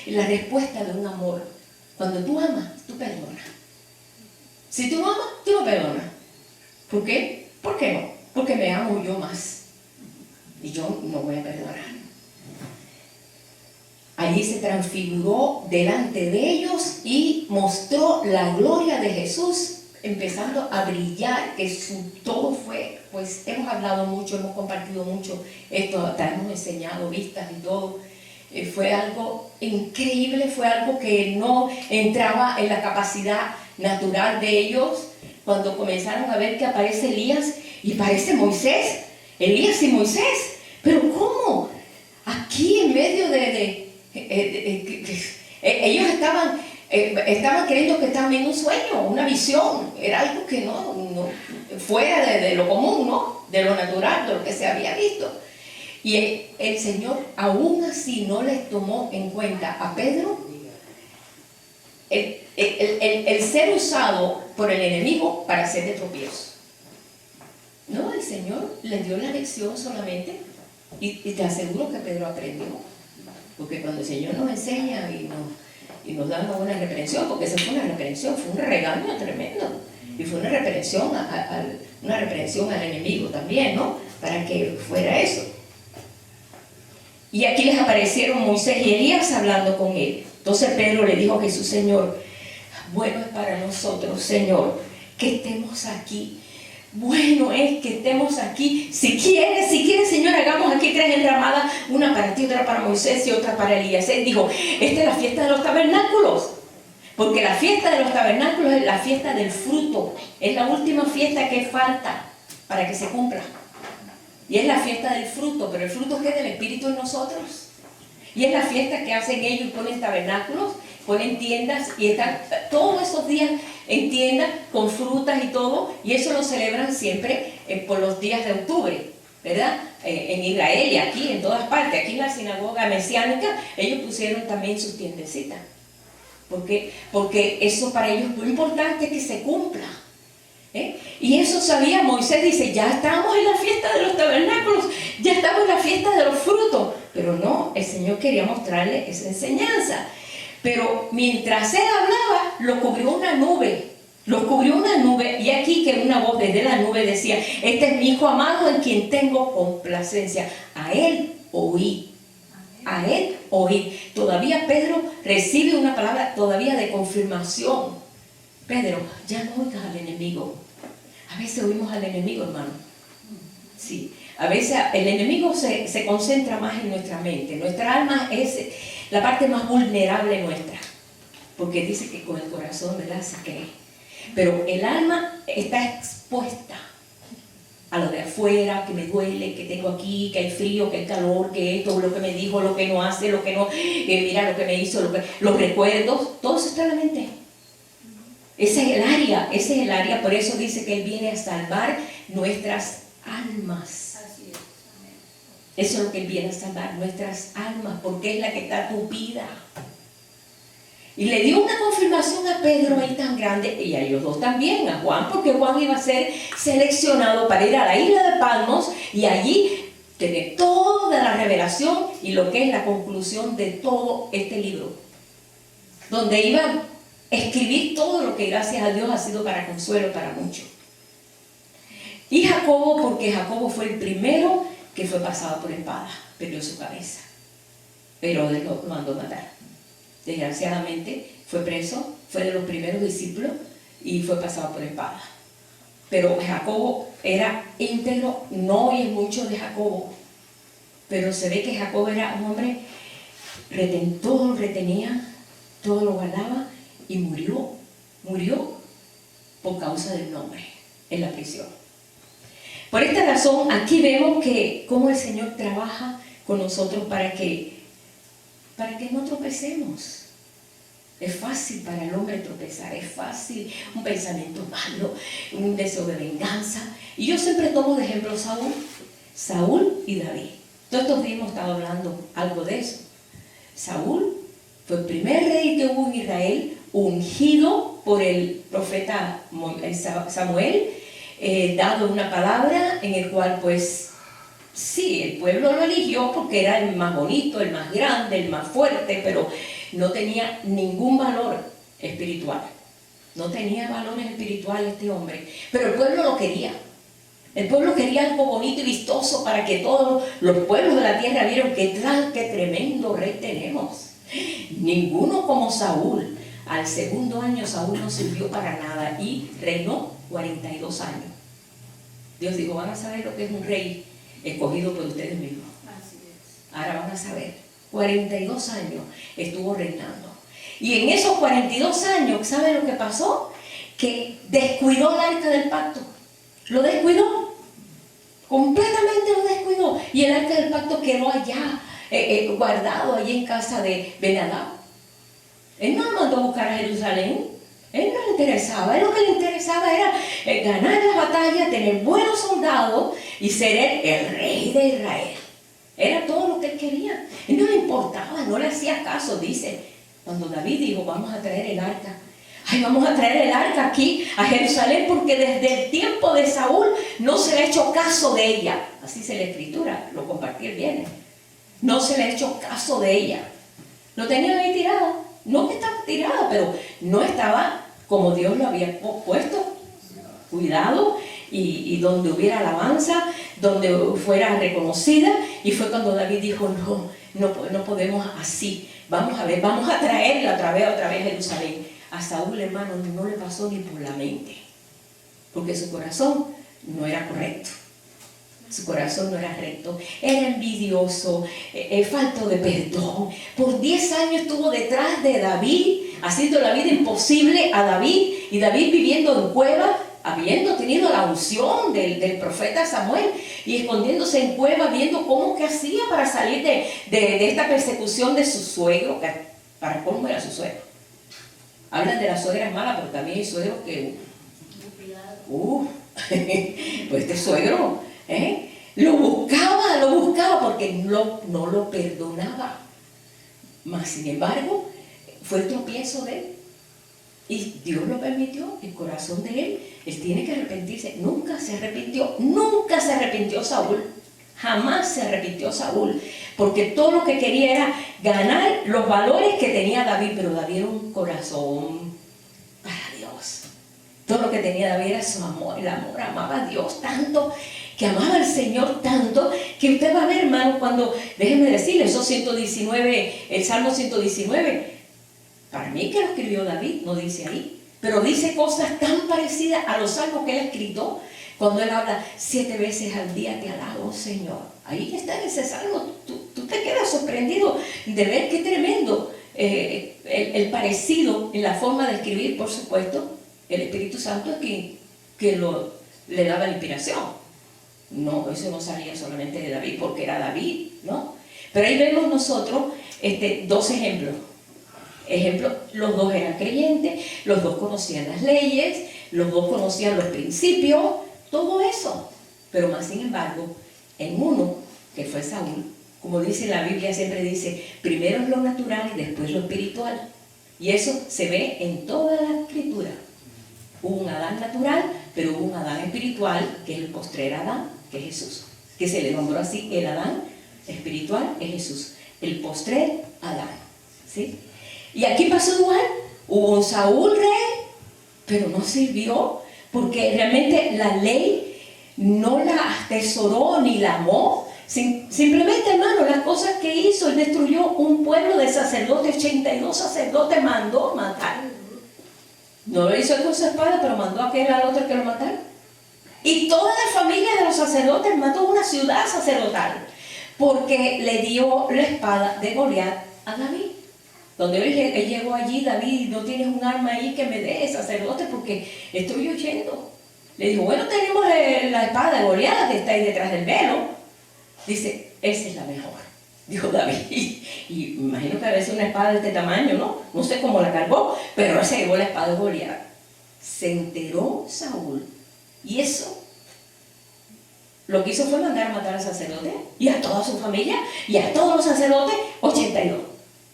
la respuesta de un amor. Cuando tú amas, tú perdonas. Si tú no amas, tú no perdonas. ¿Por qué? ¿Por qué no? Porque me amo yo más. Y yo no voy a perdonar. Allí se transfiguró delante de ellos y mostró la gloria de Jesús, empezando a brillar, que todo fue, pues hemos hablado mucho, hemos compartido mucho esto, te hemos enseñado vistas y todo. Fue algo increíble, fue algo que no entraba en la capacidad natural de ellos. Cuando comenzaron a ver que aparece Elías y aparece Moisés, Elías y Moisés, pero ¿cómo? Aquí en medio ellos estaban creyendo que estaban en un sueño, una visión, era algo que no fuera de lo común, ¿no? De lo natural, de lo que se había visto. Y el Señor aún así no les tomó en cuenta a Pedro, el ser usado por el enemigo para hacer de tropiezo. No, el Señor le dio la lección solamente y te aseguro que Pedro aprendió. Porque cuando el Señor nos enseña y y nos da una buena reprensión, porque esa fue una reprensión, fue un regaño tremendo. Y fue una reprensión, una reprensión al enemigo también, ¿no? Para que fuera eso. Y aquí les aparecieron Moisés y Elías hablando con él. Entonces Pedro le dijo a Jesús: Señor, bueno es para nosotros, Señor, que estemos aquí. Bueno es que estemos aquí. Si quieres, Señor, hagamos aquí 3 enramadas, una para ti, otra para Moisés y otra para Elías. Él dijo: esta es la fiesta de los tabernáculos. Porque la fiesta de los tabernáculos es la fiesta del fruto. Es la última fiesta que falta para que se cumpla. Y es la fiesta del fruto, pero el fruto que es del Espíritu en nosotros. Y es la fiesta que hacen ellos, ponen tabernáculos, ponen tiendas y están todos esos días en tiendas con frutas y todo. Y eso lo celebran siempre por los días de octubre, ¿verdad? En Israel y aquí, en todas partes. Aquí en la sinagoga mesiánica, ellos pusieron también sus tiendecitas. Porque eso para ellos es muy importante que se cumpla. Y eso sabía Moisés. Dice: ya estamos en la fiesta de los tabernáculos, ya estamos en la fiesta de los frutos. Pero no, el Señor quería mostrarle esa enseñanza. Pero mientras él hablaba, lo cubrió una nube. Y aquí que una voz desde la nube decía: este es mi hijo amado en quien tengo complacencia. A él oí. A él oí. Todavía Pedro recibe una palabra todavía de confirmación. Pedro, ya no oigas al enemigo. A veces oímos al enemigo, hermano. Sí, a veces el enemigo se concentra más en nuestra mente. Nuestra alma es la parte más vulnerable nuestra, porque dice que con el corazón, ¿verdad?, se cree. Pero el alma está expuesta a lo de afuera, que me duele, que tengo aquí, que hay frío, que hay calor, que esto, lo que me dijo, lo que no hace, lo que no, mira lo que me hizo, los recuerdos, todo eso está en la mente. Ese es el área, por eso dice que Él viene a salvar nuestras almas. Así es. Amén. Eso es lo que Él viene a salvar, nuestras almas, porque es la que está tupida. Y le dio una confirmación a Pedro ahí tan grande, y a ellos dos también, a Juan, porque Juan iba a ser seleccionado para ir a la isla de Patmos y allí tener toda la revelación y lo que es la conclusión de todo este libro, donde iba a escribir todo lo que gracias a Dios ha sido para consuelo para muchos. Y Jacobo, porque Jacobo fue el primero que fue pasado por espada, perdió su cabeza, pero Dios lo mandó matar. Desgraciadamente fue preso, fue de los primeros discípulos y fue pasado por espada. Pero Jacobo era íntegro, no oye mucho de Jacobo, pero se ve que Jacobo era un hombre, todo lo retenía, todo lo guardaba y murió por causa del nombre en la prisión. Por esta razón, aquí vemos que cómo el Señor trabaja con nosotros para que no tropecemos. Es fácil para el hombre tropezar, es fácil un pensamiento malo, un deseo de venganza. Y yo siempre tomo de ejemplo Saúl y David. Todos estos días hemos estado hablando algo de eso. Saúl fue el primer rey que hubo en Israel, ungido por el profeta Samuel, dado una palabra en el cual pues sí, el pueblo lo eligió porque era el más bonito, el más grande, el más fuerte, pero no tenía ningún valor espiritual. No tenía valores espirituales este hombre, pero el pueblo lo quería. El pueblo quería algo bonito y vistoso para que todos los pueblos de la tierra vieran qué tremendo rey tenemos. Ninguno como Saúl. Al segundo año Saúl no sirvió para nada y reinó 42 años. Dios dijo: van a saber lo que es un rey escogido por ustedes mismos. Así es. Ahora van a saber. 42 años estuvo reinando. Y en esos 42 años, ¿sabe lo que pasó? Que descuidó el arca del pacto. Lo descuidó. Completamente lo descuidó. Y el arca del pacto quedó allá, guardado allí en casa de Ben-Hadad. Él no lo mandó a buscar a Jerusalén. Él no le interesaba. Él lo que le interesaba era ganar la batalla, tener buenos soldados y ser el rey de Israel. Era todo lo que él quería. Él no le importaba, no le hacía caso. Dice, cuando David dijo: vamos a traer el arca. Ay, vamos a traer el arca aquí a Jerusalén, porque desde el tiempo de Saúl no se le ha hecho caso de ella. Así dice la escritura, lo compartí el viernes. No se le ha hecho caso de ella. Lo tenían ahí tirado. No que estaba tirada, pero no estaba como Dios lo había puesto, cuidado, y donde hubiera alabanza, donde fuera reconocida. Y fue cuando David dijo, no podemos así, vamos a ver, vamos a traerla otra vez a Jerusalén. A Saúl, hermano, no le pasó ni por la mente, porque su corazón no era correcto. Su corazón no era recto, era envidioso, falto de perdón. Por 10 años estuvo detrás de David, haciendo la vida imposible a David, y David viviendo en cueva, habiendo tenido la unción del profeta Samuel, y escondiéndose en cueva, viendo cómo que hacía para salir de esta persecución de su suegro, que para cómo era su suegro. Hablan de la suegra mala, pero también hay suegros que... pues este suegro... Lo buscaba porque no lo perdonaba. Mas sin embargo, fue el tropiezo de él. Y Dios lo permitió, el corazón de él tiene que arrepentirse. Nunca se arrepintió Saúl. Jamás se arrepintió Saúl. Porque todo lo que quería era ganar los valores que tenía David. Pero David era un corazón para Dios. Todo lo que tenía David era su amor. El amor, amaba a Dios tanto, que amaba al Señor tanto, que usted va a ver, hermano, cuando, déjenme decirle, el Salmo 119, para mí que lo escribió David, no dice ahí, pero dice cosas tan parecidas a los salmos que él ha escrito, cuando él habla 7 veces al día te alabo, Señor. Ahí está en ese salmo, tú te quedas sorprendido de ver qué tremendo el parecido en la forma de escribir. Por supuesto, el Espíritu Santo es quien le daba la inspiración. No, eso no salía solamente de David, porque era David, ¿no? Pero ahí vemos nosotros 2 ejemplos. Los 2 eran creyentes, los 2 conocían las leyes, los 2 conocían los principios, todo eso. Pero más sin embargo, en uno, que fue Saúl, como dice la Biblia, siempre dice, primero es lo natural y después lo espiritual. Y eso se ve en toda la Escritura. Hubo un Adán natural, pero hubo un Adán espiritual, que es el postrer Adán, que es Jesús, que se le nombró así. El Adán espiritual es Jesús, el postrer Adán, ¿sí? Y aquí pasó igual, hubo un Saúl rey, pero no sirvió, porque realmente la ley no la atesoró ni la amó. Simplemente, hermano, las cosas que hizo, él destruyó un pueblo de sacerdotes, 82 sacerdotes mandó matar. No lo hizo con su espada, pero mandó a aquel al otro que lo matara. Y toda la familia de los sacerdotes mató una ciudad sacerdotal, porque le dio la espada de Goliat a David. Donde él llegó allí, David, no tienes un arma ahí que me dé, sacerdote, porque estoy huyendo. Le dijo, bueno, tenemos la espada de Goliat, que está ahí detrás del velo. Dice, esa es la mejor, dijo David. Y me imagino que a veces una espada de este tamaño, ¿no? No sé cómo la cargó, pero él se llevó la espada de Goliat. Se enteró Saúl, y eso lo que hizo fue mandar a matar al sacerdote y a toda su familia y a todos los sacerdotes, 82.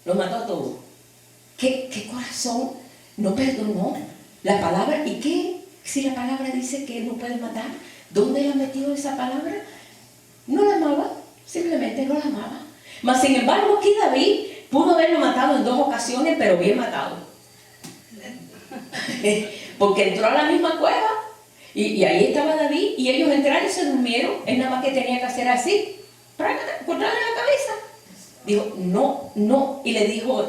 Los mató a todos. ¿Qué corazón no perdonó la palabra? ¿Y qué si la palabra dice que no puede matar? ¿Dónde la metió esa palabra? No la amaba, simplemente no la amaba. Mas sin embargo, aquí David pudo haberlo matado en 2 ocasiones, pero bien matado. Porque entró a la misma cueva y ahí estaba David, y ellos entraron y se durmieron. Él nada más que tenía que hacer así, para cortarle la cabeza. Dijo, no, y le dijo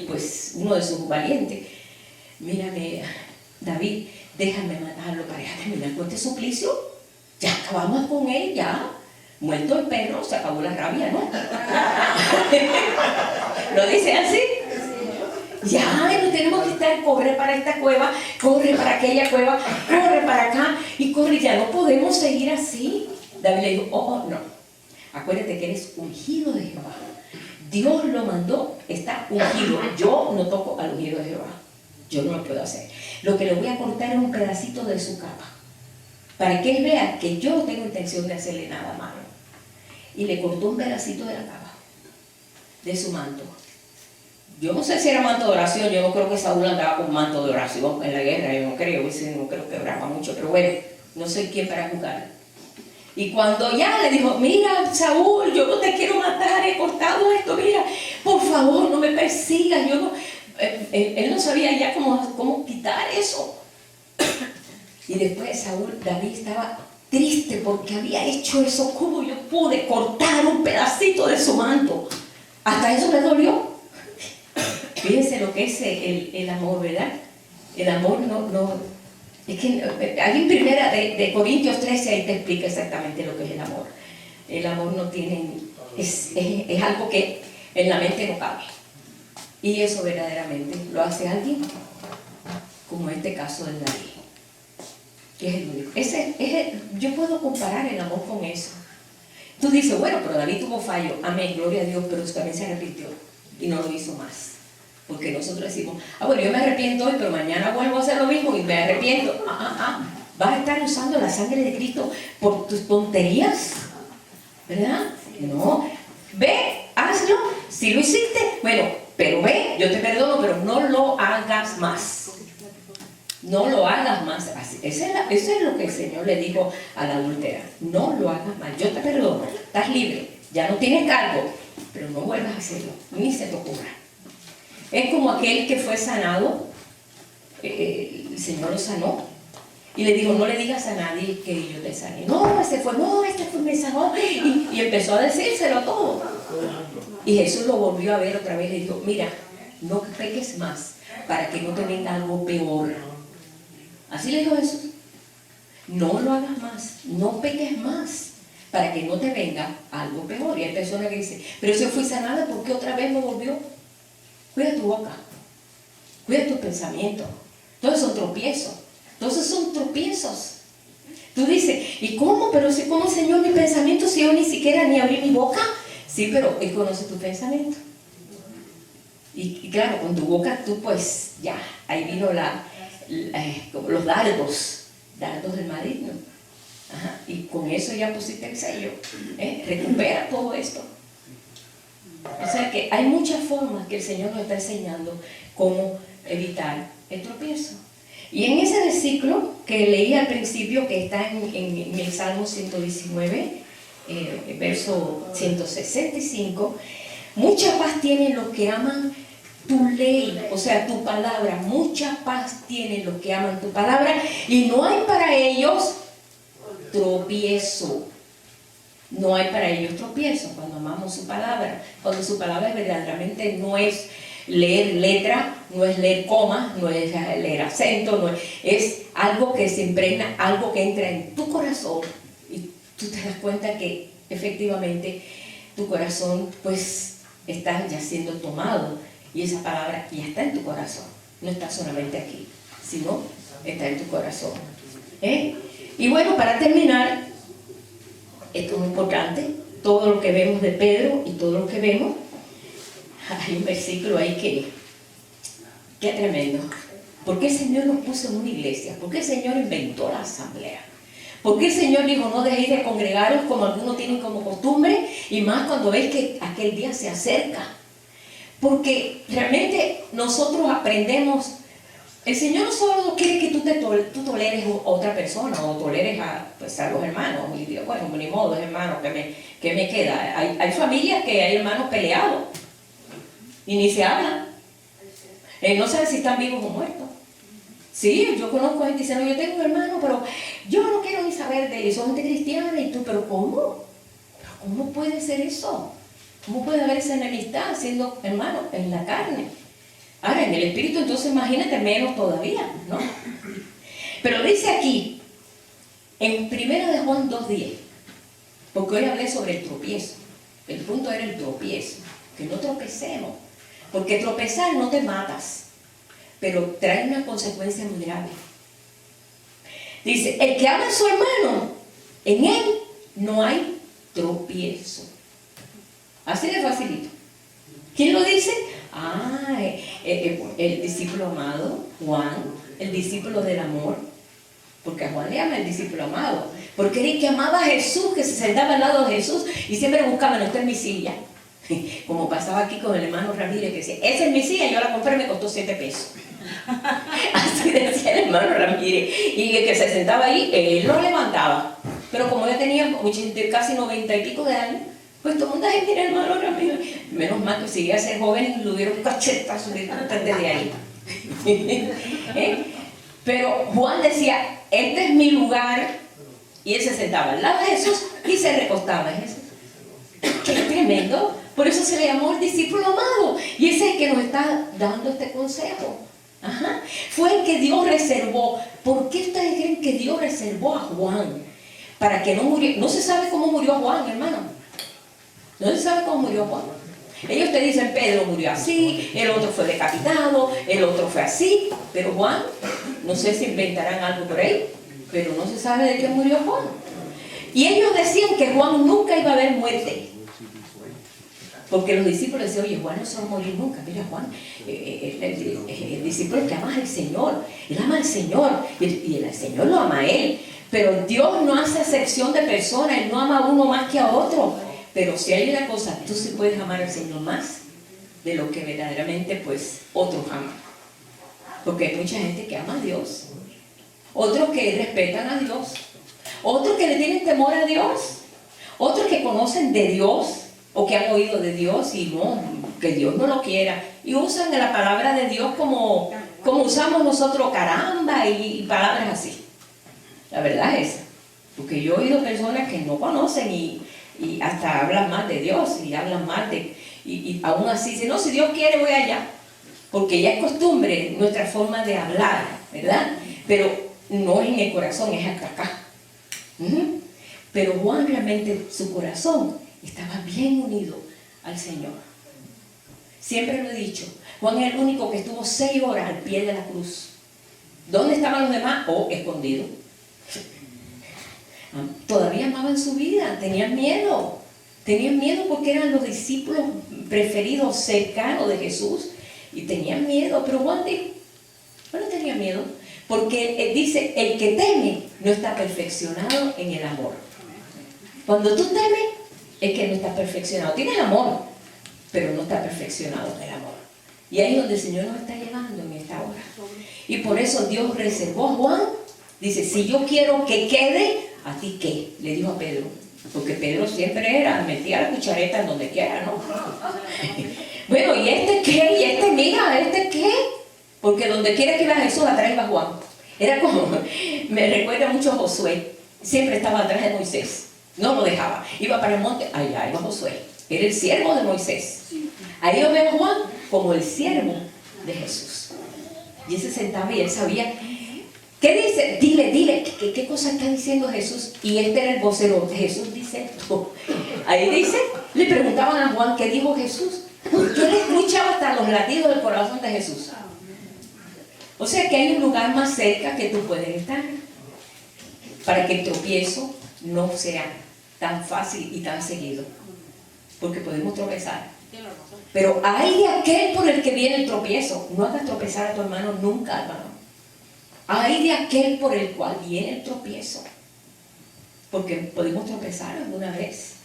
pues uno de sus valientes, mírame, David, déjame matarlo para ya terminar con este suplicio. Ya acabamos con él, ya. Muerto el perro, se acabó la rabia, ¿no? ¿Lo dice así? Ya, no tenemos que estar, corre para esta cueva, corre para aquella cueva, corre para acá y corre, ya no podemos seguir así. David le dijo, no, acuérdate que eres ungido de Jehová. Dios lo mandó, está ungido. Yo no toco al ungido de Jehová, yo no lo puedo hacer. Lo que le voy a cortar es un pedacito de su capa, para que él vea que yo no tengo intención de hacerle nada malo. Y le cortó un pedacito de la capa, de su manto. Yo no sé si era manto de oración, yo no creo que Saúl andaba con manto de oración en la guerra, yo no creo que oraba mucho, pero bueno, no soy quien para juzgar. Y cuando ya le dijo, mira Saúl, yo no te quiero matar, he cortado esto, mira, por favor no me persigas, yo no, él no sabía ya cómo quitar eso. Y después David estaba triste porque había hecho eso. ¿Cómo yo pude cortar un pedacito de su manto? Hasta eso le dolió. Fíjense lo que es el amor, ¿verdad? El amor no es que ahí en primera de Corintios 13 ahí te explica exactamente lo que es el amor. El amor no tiene, es algo que en la mente no cabe. Y eso verdaderamente lo hace alguien, como este caso de David, que es el único. Yo puedo comparar el amor con eso. Tú dices, bueno, pero David tuvo fallo, amén, gloria a Dios, pero también se arrepintió y no lo hizo más. Porque nosotros decimos, bueno, yo me arrepiento hoy, pero mañana vuelvo a hacer lo mismo y me arrepiento. ¿Vas a estar usando la sangre de Cristo por tus tonterías? ¿Verdad? No. Ve, hazlo. Si lo hiciste, bueno, pero ve, yo te perdono, pero no lo hagas más. No lo hagas más. Eso es lo que el Señor le dijo a la adúltera. No lo hagas más. Yo te perdono. Estás libre. Ya no tienes cargo. Pero no vuelvas a hacerlo. Ni se te ocurra. Es como aquel que fue sanado. El Señor lo sanó. Y le dijo, no le digas a nadie que yo te sané. No, este fue me sanó. Y empezó a decírselo todo. Y Jesús lo volvió a ver otra vez y le dijo, mira, no peques más para que no te venga algo peor. Así le dijo Jesús. No lo hagas más, no peques más para que no te venga algo peor. Y hay personas que dicen, pero si yo fui sanada, ¿por qué otra vez me volvió? Cuida tu boca, cuida tus pensamientos. Todos son tropiezos. Entonces son tropiezos. Tú dices, ¿y cómo? Pero ¿cómo, Señor, mi pensamiento si yo ni siquiera ni abrí mi boca? Sí, pero Él conoce tu pensamiento. Y claro, con tu boca tú pues ya, ahí vino como los dardos del maligno. Ajá, y con eso ya pusiste el sello. Recupera todo esto. O sea que hay muchas formas que el Señor nos está enseñando cómo evitar el tropiezo. Y en ese versículo que leí al principio, que está en el Salmo 119, verso 165, mucha paz tienen los que aman tu ley, o sea, tu palabra. Mucha paz tienen los que aman tu palabra y no hay para ellos tropiezo. No hay para ellos tropiezo cuando amamos su palabra. Cuando su palabra verdaderamente no es leer letra, no es leer coma, no es leer acento, es algo que se impregna, algo que entra en tu corazón y tú te das cuenta que efectivamente tu corazón pues está ya siendo tomado y esa palabra ya está en tu corazón, no está solamente aquí, sino está en tu corazón. Y bueno, para terminar, esto es muy importante, todo lo que vemos de Pedro y todo lo que vemos, hay un versículo ahí que es tremendo. ¿Por qué el Señor nos puso en una iglesia? ¿Por qué el Señor inventó la asamblea? ¿Por qué el Señor dijo, no dejéis de congregaros como algunos tienen como costumbre? Y más cuando veis que aquel día se acerca. Porque realmente nosotros aprendemos. El Señor no solo quiere que tú toleres a otra persona o toleres a los hermanos. Y digo, bueno, ni modo, hermano, que me queda. Hay familias que hay hermanos peleados y ni se hablan. No saben si están vivos o muertos. Sí, yo conozco gente diciendo, yo tengo un hermano, pero yo no quiero ni saber de él, son gente cristiana. Y tú, ¿pero cómo? ¿Pero cómo puede ser eso? ¿Cómo puede haber esa enemistad siendo hermanos en la carne? Ahora, en el espíritu, entonces imagínate menos todavía, ¿no? Pero dice aquí, en 1 de Juan 2:10, porque hoy hablé sobre el tropiezo. El punto era el tropiezo, que no tropecemos. Porque tropezar no te matas, pero trae una consecuencia muy grave. Dice, el que ama a su hermano, en él no hay tropiezo. Así de facilito. ¿Quién lo dice? El discípulo amado, Juan, el discípulo del amor. Porque a Juan le llama el discípulo amado. Porque era el que amaba a Jesús, que se sentaba al lado de Jesús y siempre buscaba, no, esta es mi silla. Como pasaba aquí con el hermano Ramírez, que decía, esa es mi silla, yo la compré, me costó 7 pesos. Así decía el hermano Ramírez. Y el que se sentaba ahí, él lo levantaba. Pero como ya tenía casi 90 y pico de años, Pues todo el mundo, ay, mira hermano Ramiro. Menos mal que seguía a ser joven y le hubieron cachetazo desde ahí. Pero Juan decía, este es mi lugar, y él se sentaba al lado de Jesús y se recostaba en Jesús. ¡Qué tremendo! Por eso se le llamó el discípulo amado, y ese es el que nos está dando este consejo. Ajá. Fue el que Dios reservó. ¿Por qué ustedes creen que Dios reservó a Juan? Para que no muriera. No se sabe cómo murió Juan, hermano. No se sabe cómo murió Juan. Ellos te dicen, Pedro murió así, el otro fue decapitado, el otro fue así. Pero Juan, no sé si inventarán algo por ahí, pero no se sabe de qué murió Juan. Y ellos decían que Juan nunca iba a ver muerte. Porque los discípulos decían, oye, Juan no se va a morir nunca. Mira, Juan, el discípulo que ama al Señor, él ama al Señor, y el Señor lo ama a él. Pero Dios no hace excepción de personas, Él no ama a uno más que a otro. Pero si hay una cosa, tú sí puedes amar al Señor más de lo que verdaderamente pues otros aman. Porque hay mucha gente que ama a Dios, otros que respetan a Dios, otros que le tienen temor a Dios, otros que conocen de Dios o que han oído de Dios y no, que Dios no lo quiera, y usan la palabra de Dios como usamos nosotros, caramba, y palabras así. La verdad es esa, porque yo he oído personas que no conocen y hasta hablan mal de Dios y hablan mal y aún así dicen, no, si Dios quiere voy allá, porque ya es costumbre nuestra forma de hablar, ¿verdad? Pero no es en el corazón, es hasta acá. Pero Juan realmente, su corazón estaba bien unido al Señor. Siempre lo he dicho, Juan es el único que estuvo 6 horas al pie de la cruz. ¿Dónde estaban los demás? Escondidos. Todavía amaban su vida, tenían miedo porque eran los discípulos preferidos, cercanos de Jesús, y tenían miedo. Pero Juan dijo, no tenía miedo, porque él dice, el que teme no está perfeccionado en el amor. Cuando tú temes, es que no está perfeccionado. Tienes amor, pero no está perfeccionado en el amor. Y ahí es donde el Señor nos está llevando en esta hora. Y por eso Dios reservó a Juan. Dice, si yo quiero que quede, ¿a ti qué? Le dijo a Pedro. Porque Pedro siempre metía la cuchareta en donde quiera, ¿no? Bueno, ¿y este qué? ¿Y este mira? ¿Este qué? Porque donde quiera que iba Jesús, atrás iba Juan. Era como, me recuerda mucho a Josué. Siempre estaba atrás de Moisés. No lo dejaba. Iba para el monte, allá iba Josué. Era el siervo de Moisés. Ahí lo ve a Juan como el siervo de Jesús. Y él se sentaba y él sabía. ¿Qué dice? Dile, ¿qué cosa está diciendo Jesús? Y este era el vocero. Jesús dice esto. Ahí dice, le preguntaban a Juan, ¿qué dijo Jesús? Yo le escuchaba hasta los latidos del corazón de Jesús. O sea que hay un lugar más cerca que tú puedes estar, para que el tropiezo no sea tan fácil y tan seguido. Porque podemos tropezar. Pero hay de aquel por el que viene el tropiezo. No hagas tropezar a tu hermano nunca, hermano. Hay de aquel por el cual viene el tropiezo. Porque podemos tropezar alguna vez.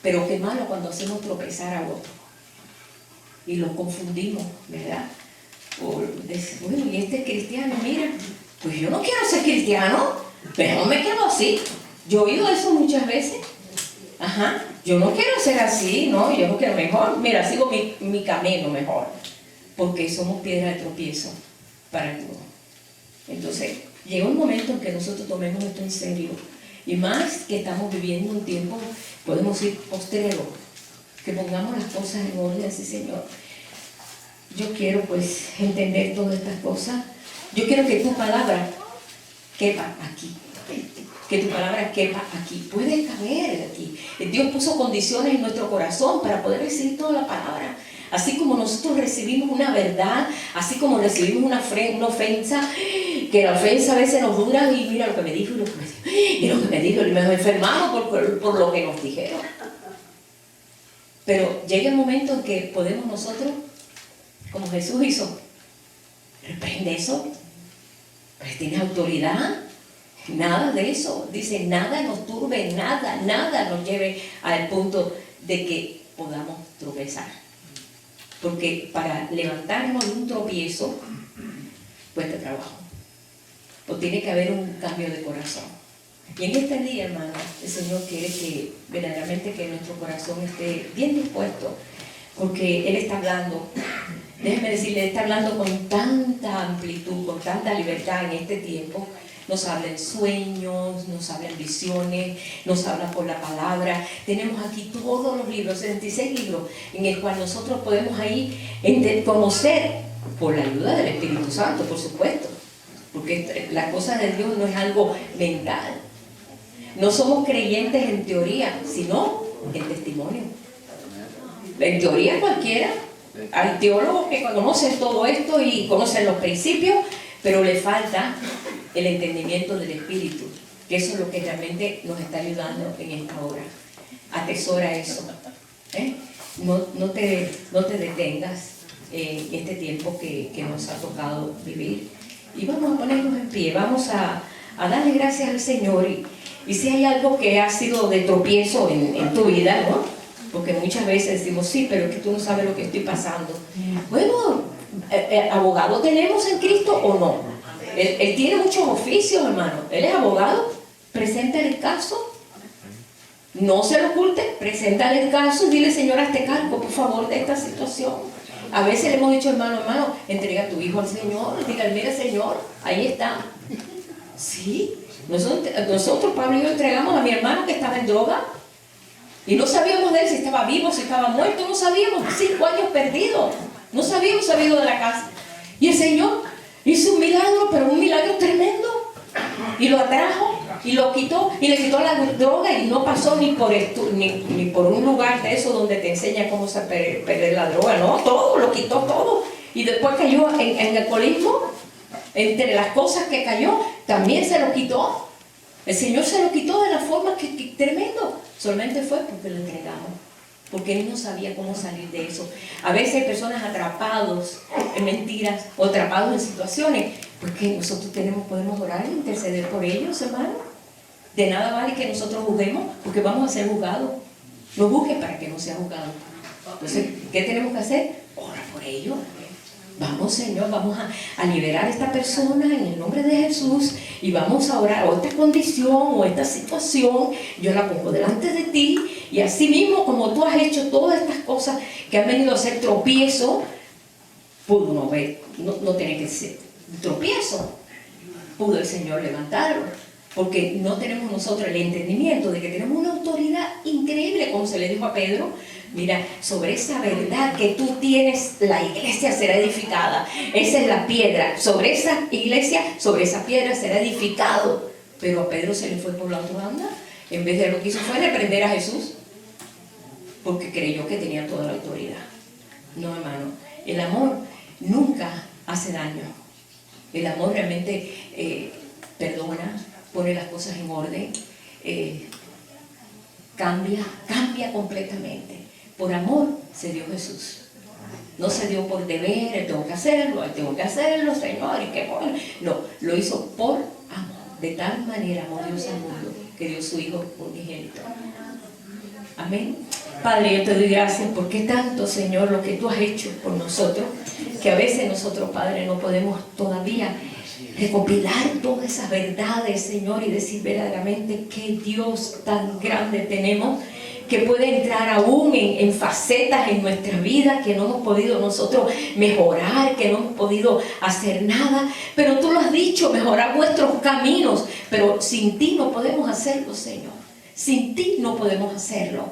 Pero qué malo cuando hacemos tropezar a otro. Y lo confundimos, ¿verdad? Bueno, y este cristiano, mira, pues yo no quiero ser cristiano, pero no me quedo así. Yo he oído eso muchas veces. Ajá, yo no quiero ser así, no, yo no quiero mejor. Mira, sigo mi camino mejor. Porque somos piedra de tropiezo para algunos. Entonces, llega un momento en que nosotros tomemos esto en serio. Y más que estamos viviendo un tiempo, podemos ir postrero. Que pongamos las cosas en orden, así, Señor. Yo quiero pues entender todas estas cosas. Yo quiero que tu palabra quepa aquí. Que tu palabra quepa aquí. Puede caber aquí. Dios puso condiciones en nuestro corazón para poder recibir toda la palabra. Así como nosotros recibimos una verdad, así como recibimos una ofensa, que la ofensa a veces nos dura y mira lo que me dijo y lo que me dijo, y lo que me dijo, y nos enfermamos por lo que nos dijeron. Pero llega el momento en que podemos nosotros, como Jesús hizo, reprende eso, pues tiene autoridad, nada de eso, dice, nada nos turbe, nada nos lleve al punto de que podamos tropezar. Porque para levantarnos de un tropiezo, cuesta trabajo. O tiene que haber un cambio de corazón. Y en este día, hermano, el Señor quiere que verdaderamente que nuestro corazón esté bien dispuesto, porque Él está hablando, déjeme decirle, Él está hablando con tanta amplitud, con tanta libertad en este tiempo. Nos habla en sueños, nos habla en visiones, nos habla por la palabra. Tenemos aquí todos los libros, 76 libros, en el cual nosotros podemos ahí conocer, por la ayuda del Espíritu Santo, por supuesto, porque la cosa de Dios no es algo mental. No somos creyentes en teoría, sino en testimonio. En teoría cualquiera. Hay teólogos que conocen todo esto y conocen los principios, pero le falta el entendimiento del Espíritu, que eso es lo que realmente nos está ayudando en esta hora. Atesora eso. No te detengas en este tiempo que nos ha tocado vivir. Y vamos a ponernos en pie, vamos a darle gracias al Señor. Y si hay algo que ha sido de tropiezo en tu vida, ¿no? Porque muchas veces decimos, sí, pero es que tú no sabes lo que estoy pasando. Bueno, ¿abogado tenemos en Cristo o no? Él tiene muchos oficios, hermano. Él es abogado. Preséntale el caso. No se lo oculte. Preséntale el caso y dile, Señor, hazte cargo, por favor, de esta situación. A veces le hemos dicho, hermano, entrega a tu hijo al Señor. Dígale, mira, Señor, ahí está. Sí. Nosotros, Pablo y yo, entregamos a mi hermano que estaba en droga. Y no sabíamos de él, si estaba vivo, si estaba muerto, no sabíamos. 5 años perdidos. No sabíamos, salido de la casa. Y el Señor hizo un milagro, pero un milagro tremendo. Y lo atrajo, y lo quitó, y le quitó la droga, y no pasó ni por un lugar de eso donde te enseña cómo perder la droga. No, todo, lo quitó todo. Y después cayó en el alcoholismo. Entre las cosas que cayó, también se lo quitó. El Señor se lo quitó de la forma que tremendo. Solamente fue porque lo entregamos, porque Él no sabía cómo salir de eso. A veces hay personas atrapados en mentiras o atrapados en situaciones, porque nosotros podemos orar e interceder por ellos, hermano. De nada vale que nosotros juzguemos, porque vamos a ser juzgados. No juzgues para que no sea juzgado. Entonces, ¿qué tenemos que hacer? Ora por ellos. Vamos, Señor, vamos a liberar a esta persona en el nombre de Jesús y vamos a orar, o esta condición o esta situación, yo la pongo delante de ti, y así mismo como tú has hecho todas estas cosas que han venido a ser tropiezo, pudo no tener que ser tropiezo, pudo el Señor levantarlo, porque no tenemos nosotros el entendimiento de que tenemos una autoridad increíble, como se le dijo a Pedro. Mira, sobre esa verdad que tú tienes, la iglesia será edificada. Esa es la piedra. Sobre esa iglesia, sobre esa piedra será edificado. Pero a Pedro se le fue por la otra banda. En vez de lo que hizo fue reprender a Jesús, porque creyó que tenía toda la autoridad. No, hermano. El amor nunca hace daño. El amor realmente perdona, pone las cosas en orden, cambia completamente. Por amor se dio Jesús. No se dio por deber, tengo que hacerlo, Señor, y qué bueno. No, lo hizo por amor. De tal manera amó Dios al mundo que dio su Hijo unigénito. Amén. Padre, yo te doy gracias porque tanto, Señor, lo que tú has hecho por nosotros, que a veces nosotros, Padre, no podemos todavía recopilar todas esas verdades, Señor, y decir verdaderamente qué Dios tan grande tenemos, que puede entrar aún en facetas en nuestra vida que no hemos podido nosotros mejorar, que no hemos podido hacer nada, pero tú lo has dicho, mejorar vuestros caminos, pero sin ti no podemos hacerlo, Señor. Sin ti no podemos hacerlo.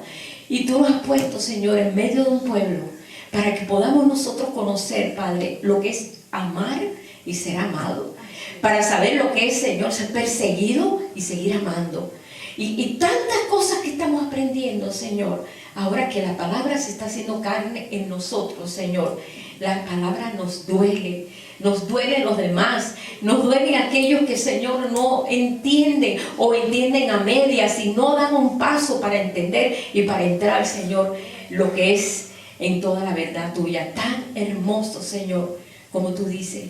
Y tú nos has puesto, Señor, en medio de un pueblo para que podamos nosotros conocer, Padre, lo que es amar y ser amado, para saber lo que es, Señor, ser perseguido y seguir amando. Y tantas cosas que estamos aprendiendo, Señor, ahora que la palabra se está haciendo carne en nosotros, Señor. La palabra nos duele los demás, nos duelen aquellos que, Señor, no entienden o entienden a medias y no dan un paso para entender y para entrar, Señor, lo que es en toda la verdad tuya. Tan hermoso, Señor, como tú dices,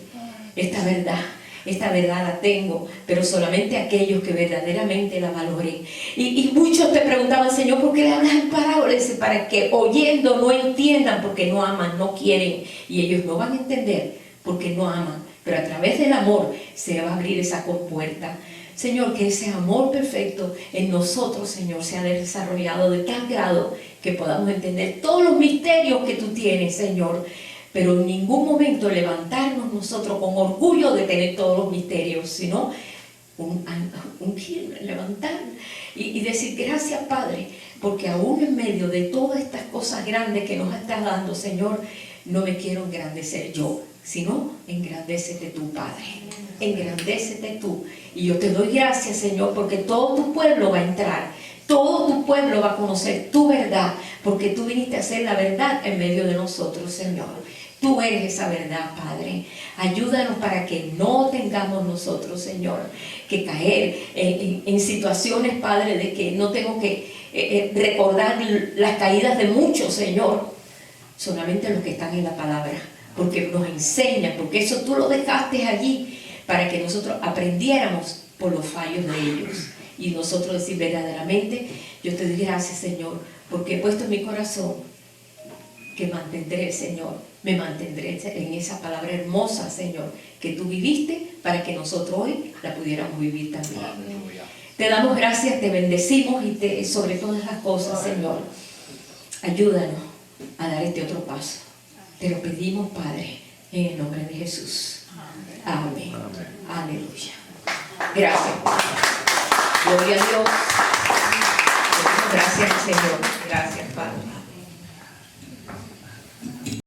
esta verdad la tengo, pero solamente aquellos que verdaderamente la valoren. Y muchos te preguntaban, Señor, ¿por qué le hablas en parábolas? Para que oyendo no entiendan, porque no aman, no quieren, y ellos no van a entender porque no aman. Pero a través del amor se va a abrir esa compuerta Señor, que ese amor perfecto en nosotros, Señor, sea desarrollado de tal grado que podamos entender todos los misterios que tú tienes, Señor, pero en ningún momento levantarnos nosotros con orgullo de tener todos los misterios, sino levantar y decir gracias, Padre, porque aún en medio de todas estas cosas grandes que nos estás dando, Señor, no me quiero engrandecer yo, sino engrandécete tú, Padre, engrandécete tú. Y yo te doy gracias, Señor, porque todo tu pueblo va a entrar, todo tu pueblo va a conocer tu verdad, porque tú viniste a hacer la verdad en medio de nosotros, Señor. Tú eres esa verdad, Padre. Ayúdanos para que no tengamos nosotros, Señor, que caer en situaciones, Padre, de que no tengo que recordar las caídas de muchos, Señor. Solamente los que están en la palabra, porque nos enseñan, porque eso tú lo dejaste allí para que nosotros aprendiéramos por los fallos de ellos. Y nosotros decir verdaderamente, yo te doy gracias, Señor, porque he puesto en mi corazón que mantendré, Señor, me mantendré en esa palabra hermosa, Señor, que tú viviste para que nosotros hoy la pudiéramos vivir también. Aleluya. Te damos gracias, te bendecimos y sobre todas las cosas, Señor, ayúdanos a dar este otro paso. Te lo pedimos, Padre, en el nombre de Jesús. Amén. Aleluya. Gracias. Gloria a Dios. Gracias, Señor. Gracias, Padre.